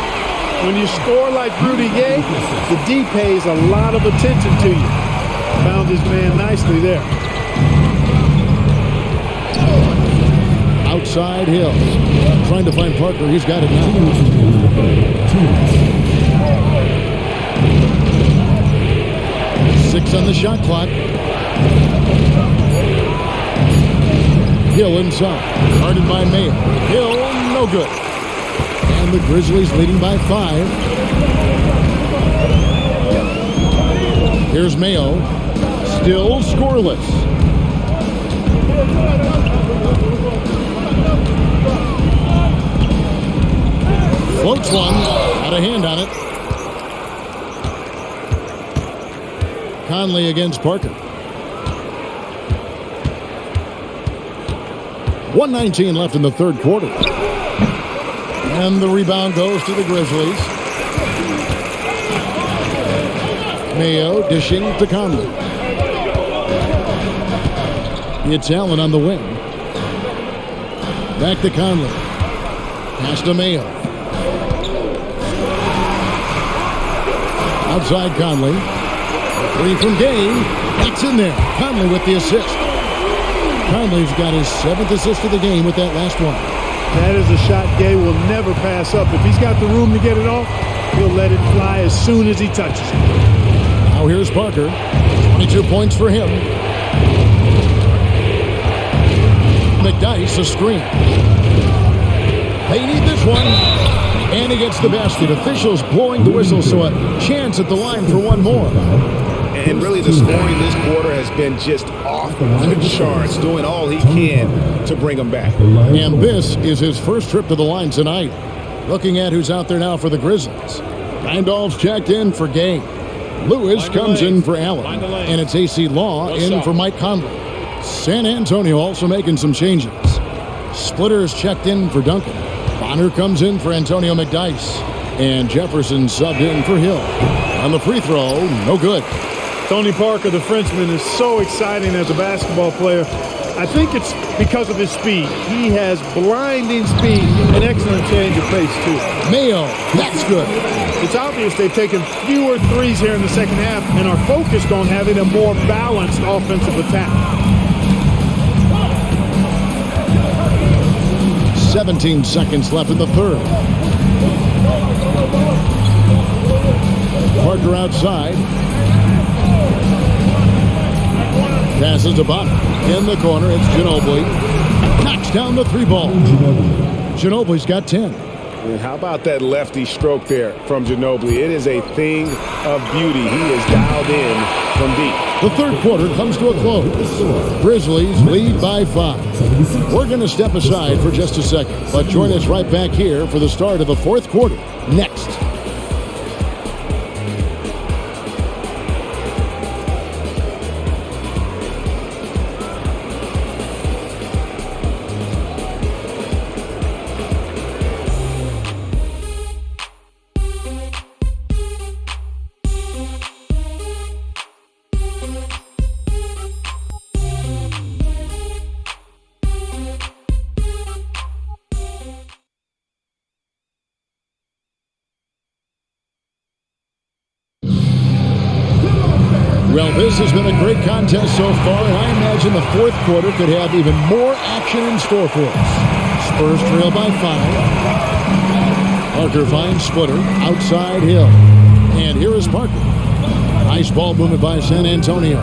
When you score like Rudy Gay, the D pays a lot of attention to you. Found his man nicely there. Outside Hill. Trying to find Parker. He's got it now. 6 on the shot clock. Hill inside. Guarded by Mayo. Hill, no good. And the Grizzlies leading by 5. Here's Mayo. Still scoreless. Floats one. Got a hand on it. Conley against Parker. 1:19 left in the third quarter. And the rebound goes to the Grizzlies. Mayo dishing to Conley. It's Allen on the wing. Back to Conley. Pass to Mayo. Outside Conley. 3 from Gay. That's in there. Conley with the assist. Conley's got his 7th assist of the game with that last one. That is a shot Gay will never pass up. If he's got the room to get it off, he'll let it fly as soon as he touches it. Now here's Parker. 22 points for him. McDyess a screen. They need this one. And he gets the basket. Officials blowing the whistle, so a chance at the line for one more. And really the scoring this quarter has been just off the charts, doing all he can to bring them back. And this is his first trip to the line tonight. Looking at who's out there now for the Grizzlies. Randolph's checked in for Gay. Lewis comes in for Allen. And it's AC Law in for Mike Conley. San Antonio also making some changes. Splitter's checked in for Duncan. Bonner comes in for Antonio McDyess. And Jefferson subbed in for Hill. On the free throw, no good. Tony Parker, the Frenchman, is so exciting as a basketball player. I think it's because of his speed. He has blinding speed and excellent change of pace, too. Mayo, that's good. It's obvious they've taken fewer threes here in the second half and are focused on having a more balanced offensive attack. 17 seconds left in the third. Parker outside. Passes to Bobby. In the corner, it's Ginobili. Knocks down the three ball. Ginobili's got 10. And how about that lefty stroke there from Ginobili? It is a thing of beauty. He is dialed in from deep. The third quarter comes to a close. Grizzlies lead by 5. We're going to step aside for just a second, but join us right back here for the start of the fourth quarter next. Well, this has been a great contest so far, and I imagine the fourth quarter could have even more action in store for us. Spurs trail by 5. Parker finds Splitter, outside Hill. And here is Parker. Nice ball movement by San Antonio.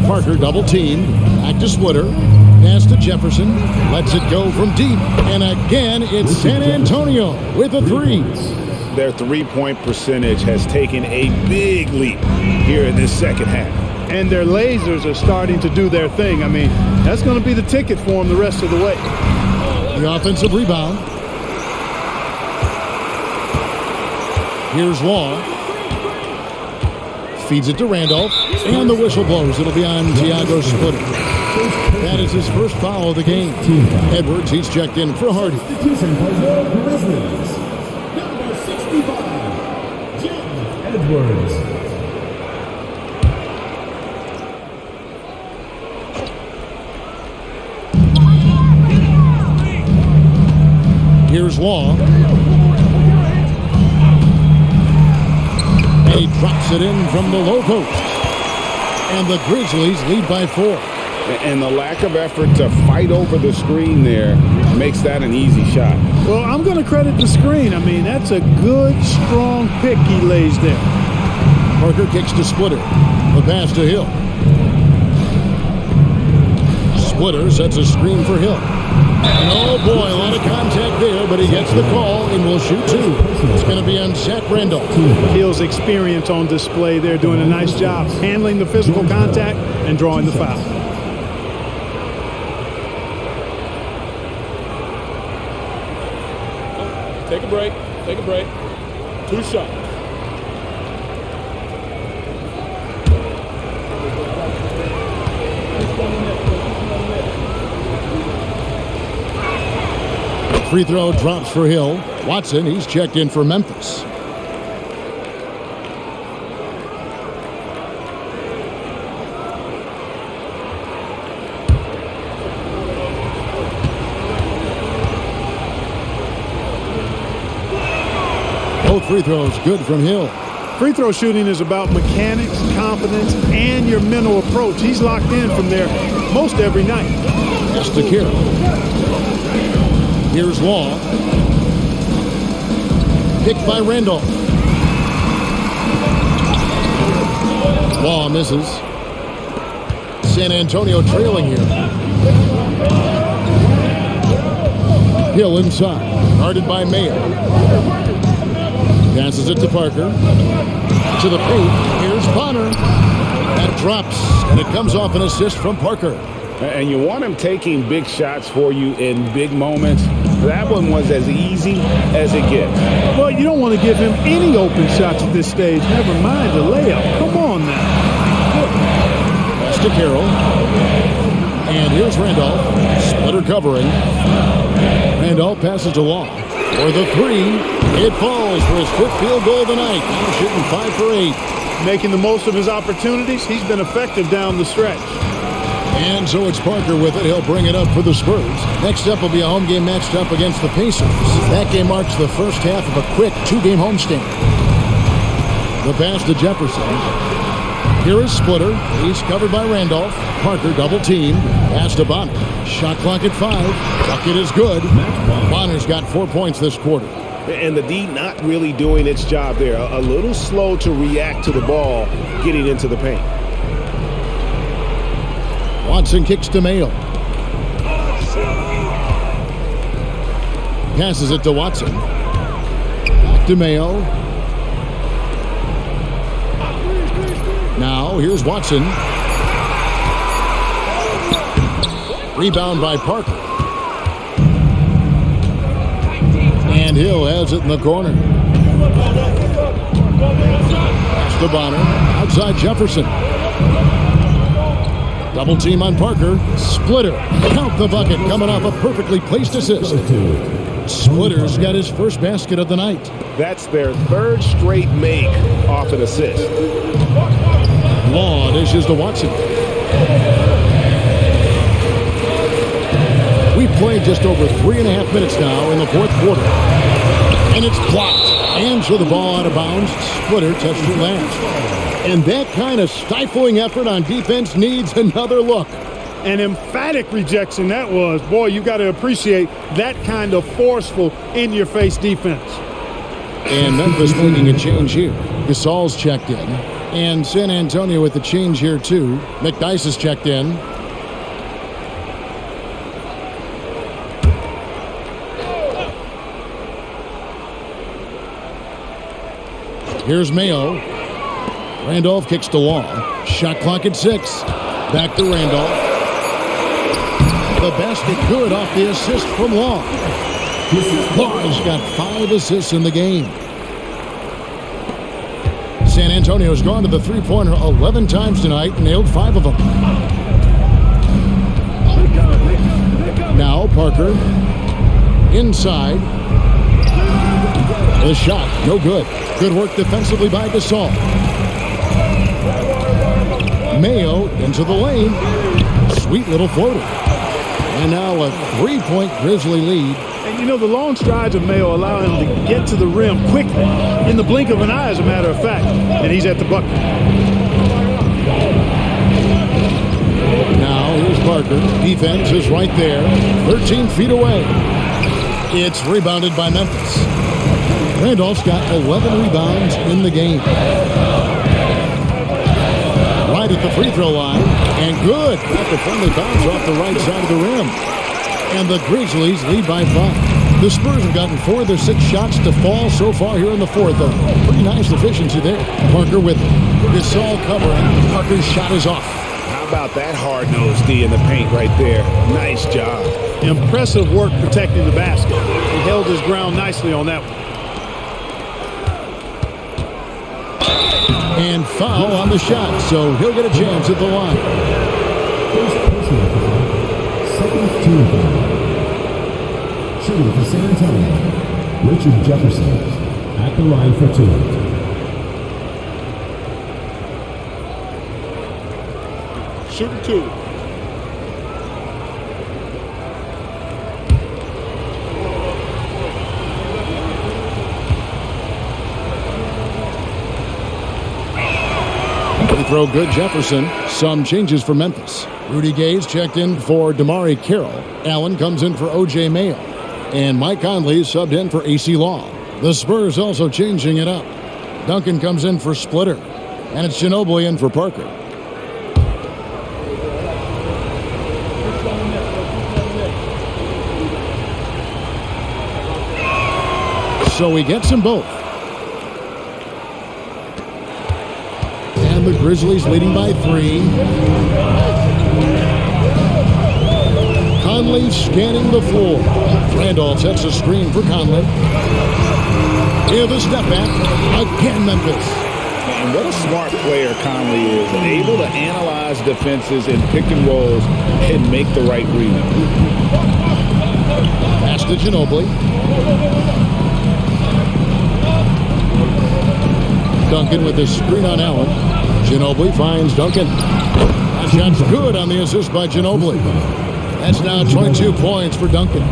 Parker double-teamed, back to Splitter. Pass to Jefferson, lets it go from deep. And again, it's San Antonio with a 3. Their three-point percentage has taken a big leap here in this second half. And their lasers are starting to do their thing. I mean, that's going to be the ticket for them the rest of the way. The offensive rebound. Here's Wall. Feeds it to Randolph. And the whistle blows. It'll be on Thiago Splitter. That is his first foul of the game. Edwards, he's checked in for Hardy. Edwards. Here's Law. And he drops it in from the low post. And the Grizzlies lead by 4. And the lack of effort to fight over the screen there makes that an easy shot. Well, I'm going to credit the screen. I mean, that's a good, strong pick he lays there. Parker kicks to Splitter. The pass to Hill. Splitter sets a screen for Hill. And oh boy, a lot of contact there, but he gets the call and will shoot 2. It's going to be on Zach Randolph. Hill's experience on display there, doing a nice job handling the physical contact and drawing the foul. Take a break. Take a break. 2 shots. Free throw drops for Hill. Watson, he's checked in for Memphis. Both free throws good from Hill. Free throw shooting is about mechanics, confidence, and your mental approach. He's locked in from there most every night. Pass to Carroll. Here's Law. Picked by Randolph. Law misses. San Antonio trailing here. Hill inside. Guarded by Mayer. Passes it to Parker. To the paint. Here's Bonner. That drops, and it comes off an assist from Parker. And you want him taking big shots for you in big moments. That one was as easy as it gets. Well, you don't want to give him any open shots at this stage. Never mind the layup. Come on now. Pass to Carroll. And here's Randolph. Splitter covering. Randolph passes to Law. For the 3. It falls for his 5th field goal of the night. Now shooting 5 for 8. Making the most of his opportunities. He's been effective down the stretch. And so it's Parker with it. He'll bring it up for the Spurs. Next up will be a home game matched up against the Pacers. That game marks the first half of a quick 2-game homestand. The pass to Jefferson. Here is Splitter. He's covered by Randolph. Parker double team. Pass to Bonner. Shot clock at 5. Bucket is good. Bonner's got 4 points this quarter. And the D not really doing its job there. A little slow to react to the ball getting into the paint. Watson kicks to Mayo. Passes it to Watson. Back to Mayo. Now, here's Watson. Rebound by Parker. And Hill has it in the corner. Pass to Bonner. Outside Jefferson. Double team on Parker. Splitter. Count the bucket. Coming off a perfectly placed assist. Splitter's got his first basket of the night. That's their third straight make off an assist. Law dishes to Watson. We've played just over 3.5 minutes now in the fourth quarter. And it's blocked. And so the ball out of bounds. Splitter touched it last. And that kind of stifling effort on defense needs another look. An emphatic rejection that was. Boy, you got to appreciate that kind of forceful, in-your-face defense. And Memphis making a change here. Gasol's checked in. And San Antonio with the change here, too. McDyess is checked in. Here's Mayo. Randolph kicks to Law. Shot clock at 6. Back to Randolph. The basket good off the assist from Law. Law's got 5 assists in the game. San Antonio's gone to the three-pointer 11 times tonight, nailed 5 of them. Now Parker inside. The shot, no good. Good work defensively by Gasol. Mayo into the lane. Sweet little floater. And now a 3-point Grizzly lead. And you know, the long strides of Mayo allow him to get to the rim quickly, in the blink of an eye, as a matter of fact. And he's at the bucket. Now here's Parker. Defense is right there, 13 feet away. It's rebounded by Memphis. Randolph's got 11 rebounds in the game. Right at the free throw line, and good. Got the friendly bounce off the right side of the rim. And the Grizzlies lead by 5. The Spurs have gotten 4 of their 6 shots to fall so far here in the fourth. A pretty nice efficiency there. Parker with it. Gasol covering. Parker's shot is off. How about that hard-nosed D in the paint right there? Nice job. Impressive work protecting the basket. He held his ground nicely on that one. And foul on the shot, so he'll get a chance at the line. First personal foul. Second team foul. Shooting for San Antonio, Richard Jefferson at the line for 2. Shooting 2. Free throw good, Jefferson. Some changes for Memphis. Rudy Gay's checked in for Damari Carroll. Allen comes in for O.J. Mayo. And Mike Conley is subbed in for A.C. Long. The Spurs also changing it up. Duncan comes in for Splitter. And it's Ginobili in for Parker. So he gets them both. And the Grizzlies leading by 3. Conley scanning the floor. Randolph sets a screen for Conley. Here the step back. Again, Memphis. And what a smart player Conley is, and able to analyze defenses in pick and rolls and make the right read. Pass to Ginobili. Duncan with his screen on Allen. Ginobili finds Duncan. That shot's good on the assist by Ginobili. That's now 22 points for Duncan.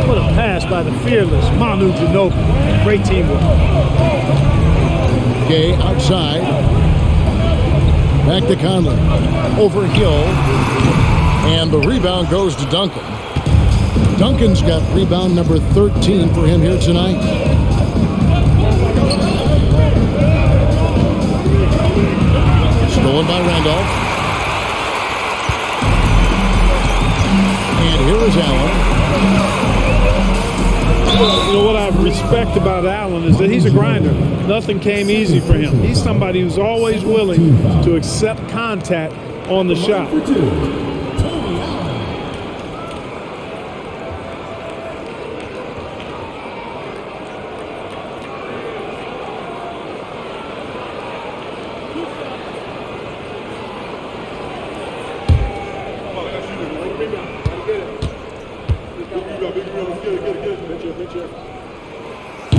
What a pass by the fearless Manu Ginobili. Great teamwork. Gay outside. Back to Conley. Over Hill. And the rebound goes to Duncan. Duncan's got rebound number 13 for him here tonight. Stolen by Randolph. And here is Allen. You know what I respect about Allen is that he's a grinder. Nothing came easy for him. He's somebody who's always willing to accept contact on the shot.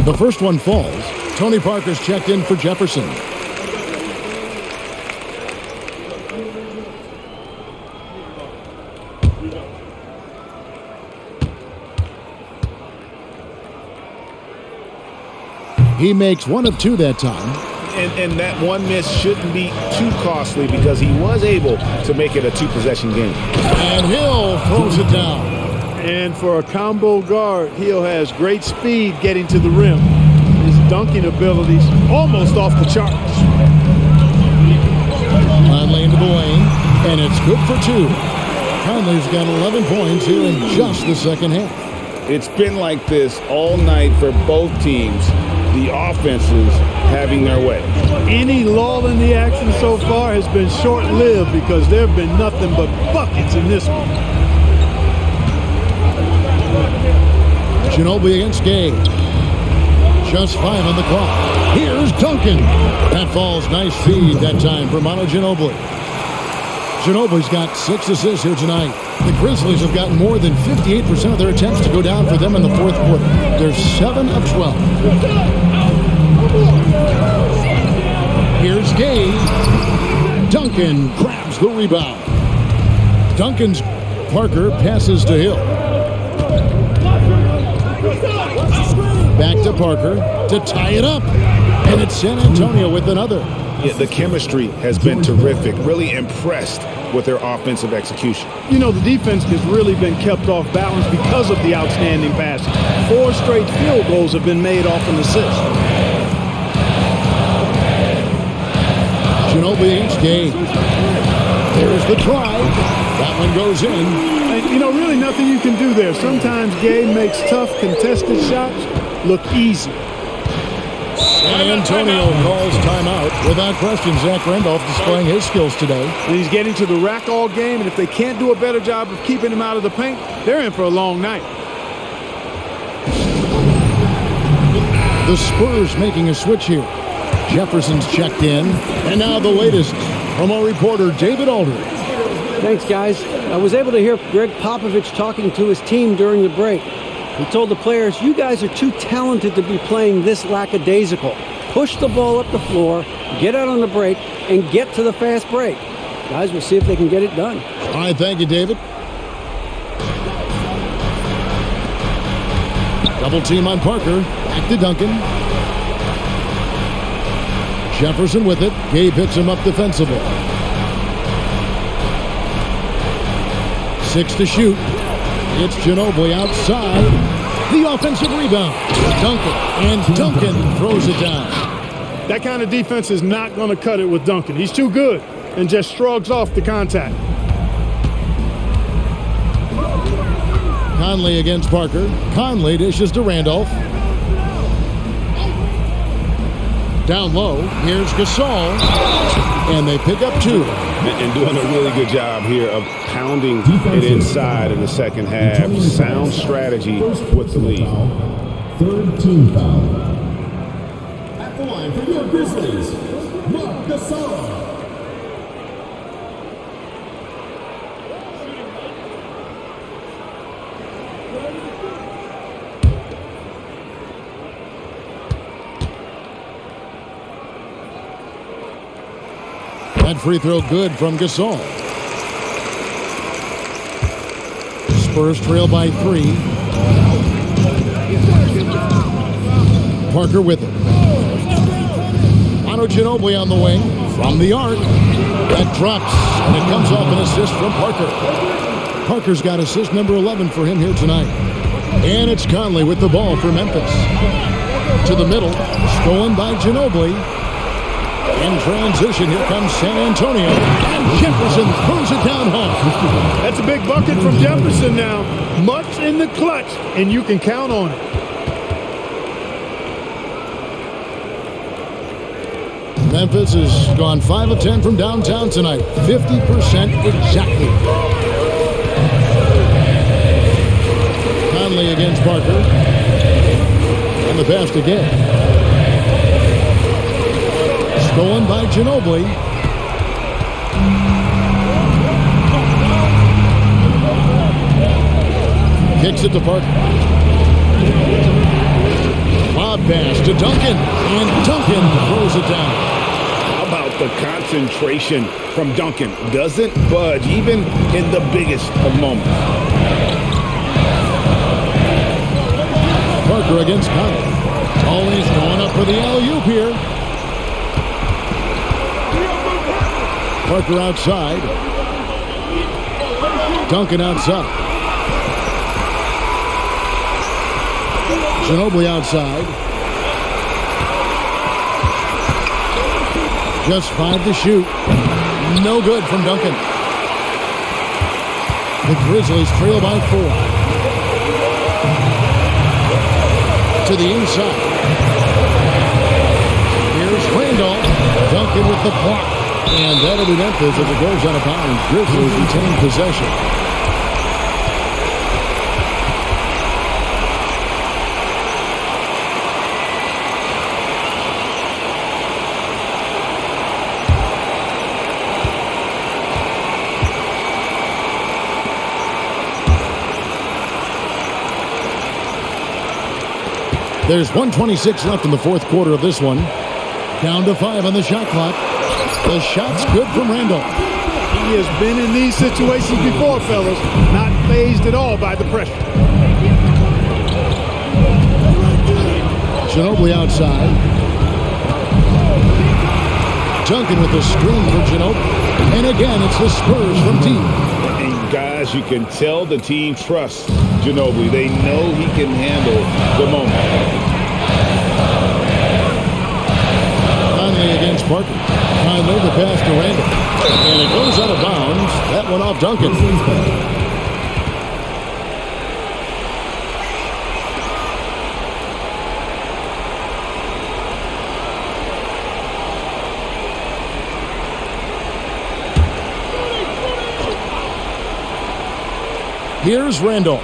The first one falls. Tony Parker's checked in for Jefferson. He makes one of two that time. And that one miss shouldn't be too costly because he was able to make it a two-possession game. And Hill throws it down. And for a combo guard, Hill has great speed getting to the rim. His dunking abilities almost off the charts. Conley into the lane, and it's good for two. Conley's got 11 points here in just the second half. It's been like this all night for both teams. The offenses having their way. Any lull in the action so far has been short-lived because there have been nothing but buckets in this one. Ginobili against Gay. Just 5 on the clock. Here's Duncan. That falls. Nice feed that time for Manu Ginobili. Ginobili's got 6 assists here tonight. The Grizzlies have gotten more than 58% of their attempts to go down for them in the fourth quarter. They're 7 of 12. Here's Gay. Duncan grabs the rebound. Duncan's Parker passes to Hill. Back to Parker to tie it up. And it's San Antonio with another. Yeah, the chemistry has been terrific. Really impressed with their offensive execution. You know, the defense has really been kept off balance because of the outstanding passing. 4 straight field goals have been made off an assist. Ginobili against Gay. There's the try. That one goes in. And, you know, really nothing you can do there. Sometimes Gay makes tough contested shots look easy. San Antonio calls timeout. Without question, Zach Randolph displaying his skills today. And he's getting to the rack all game, and if they can't do a better job of keeping him out of the paint, they're in for a long night. The Spurs making a switch here. Jefferson's checked in. And now the latest from our reporter, David Aldridge. Thanks, guys. I was able to hear Greg Popovich talking to his team during the break. He told the players, you guys are too talented to be playing this lackadaisical. Push the ball up the floor, get out on the break, and get to the fast break. Guys, we'll see if they can get it done. All right, thank you, David. Double team on Parker. Back to Duncan. Jefferson with it. Gay picks him up defensively. 6 to shoot. It's Ginobili outside. The offensive rebound. Duncan. And Duncan throws it down. That kind of defense is not going to cut it with Duncan. He's too good and just shrugs off the contact. Conley against Parker. Conley dishes to Randolph. Down low. Here's Gasol. And they pick up 2. And doing a really good job here of pounding it inside in the second half. Sound strategy with the lead. Third team foul. At the line for your Grizzlies, Marc Gasol. That free throw good from Gasol. Spurs trail by 3. Parker with it. Manu Ginobili on the wing from the arc. That drops, and it comes off an assist from Parker. Parker's got assist number 11 for him here tonight. And it's Conley with the ball for Memphis. To the middle, stolen by Ginobili. In transition, here comes San Antonio. And Jefferson throws it down home. That's a big bucket from Jefferson now. Much in the clutch, and you can count on it. Memphis has gone 5 of 10 from downtown tonight. 50% exactly. Conley against Parker. And the pass to Gay. Stolen by Ginobili. Kicks it to Parker. Lob pass to Duncan. And Duncan throws it down. How about the concentration from Duncan? Doesn't budge even in the biggest of moments. Parker against Conley. Always going up for the alley-oop here. Parker outside. Duncan outside. Ginobili outside. Just 5 to shoot. No good from Duncan. The Grizzlies trail by 4. To the inside. Here's Randolph. Duncan with the block. And that'll be Memphis as it goes out of bounds. Grizzlies retain possession. There's 1:26 left in the fourth quarter of this one. Down to 5 on the shot clock. The shot's good from Randolph. He has been in these situations before, fellas. Not fazed at all by the pressure. Ginobili outside. Duncan with the screen for Ginobili. And again, it's the Spurs from deep. And guys, you can tell the team trusts Ginobili. They know he can handle the moment. Conley against Parker. Conley the pass to Randall. And it goes out of bounds. That one off Duncan. Here's Randolph.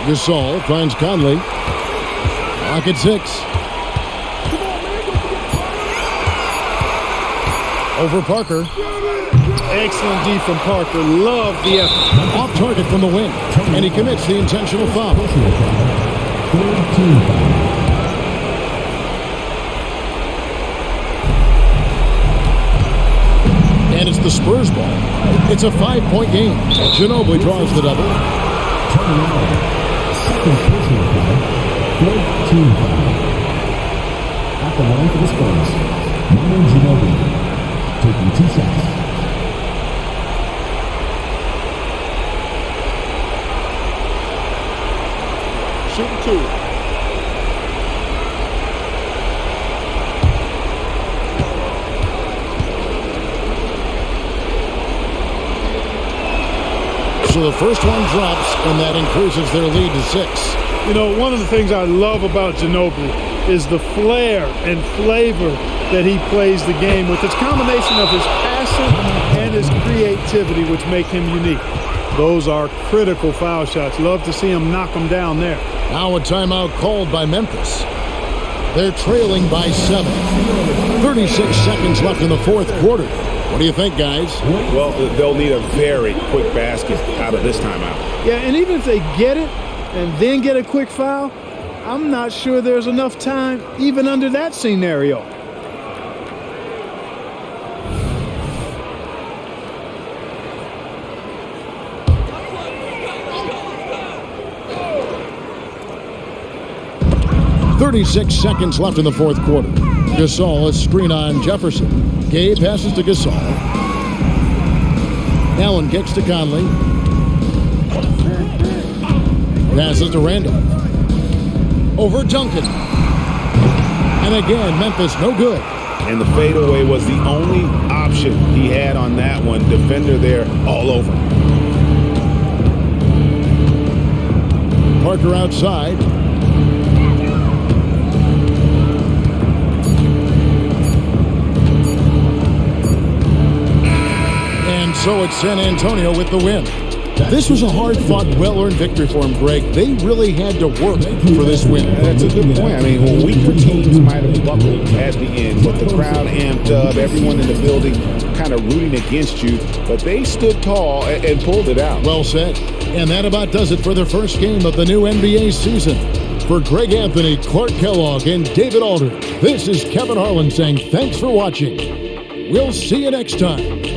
Gasol finds Conley. Lock at 6. Over Parker. Excellent D from Parker. Love the effort. Off target from the wing. And he commits the intentional foul. And it's the Spurs ball. It's a 5-point game. Ginobili draws the double. Second personal foul. 4-team foul. At the line for the Spurs, Manu Ginobili taking 2 shots. Shooting 2. So the first one drops, and that increases their lead to 6. You know, one of the things I love about Ginobili is the flair and flavor that he plays the game with. It's a combination of his passion and his creativity, which make him unique. Those are critical foul shots. Love to see him knock them down there. Now a timeout called by Memphis. They're trailing by 7. 36 seconds left in the fourth quarter. What do you think, guys? Well, they'll need a very quick basket out of this timeout. Yeah, and even if they get it and then get a quick foul, I'm not sure there's enough time even under that scenario. 36 seconds left in the fourth quarter. Gasol, a screen on Jefferson. Gay passes to Gasol. Allen kicks to Conley. Passes to Randall. Over Duncan. And again, Memphis no good. And the fadeaway was the only option he had on that one. Defender there all over. Parker outside. And so it's San Antonio with the win. This was a hard-fought, well-earned victory for them, Greg. They really had to work for this win. That's a good point. I mean, when weaker teams might have buckled at the end, but the crowd amped up, everyone in the building kind of rooting against you, but they stood tall and pulled it out. Well said. And that about does it for the first game of the new NBA season. For Greg Anthony, Clark Kellogg, and David Aldridge, this is Kevin Harlan saying thanks for watching. We'll see you next time.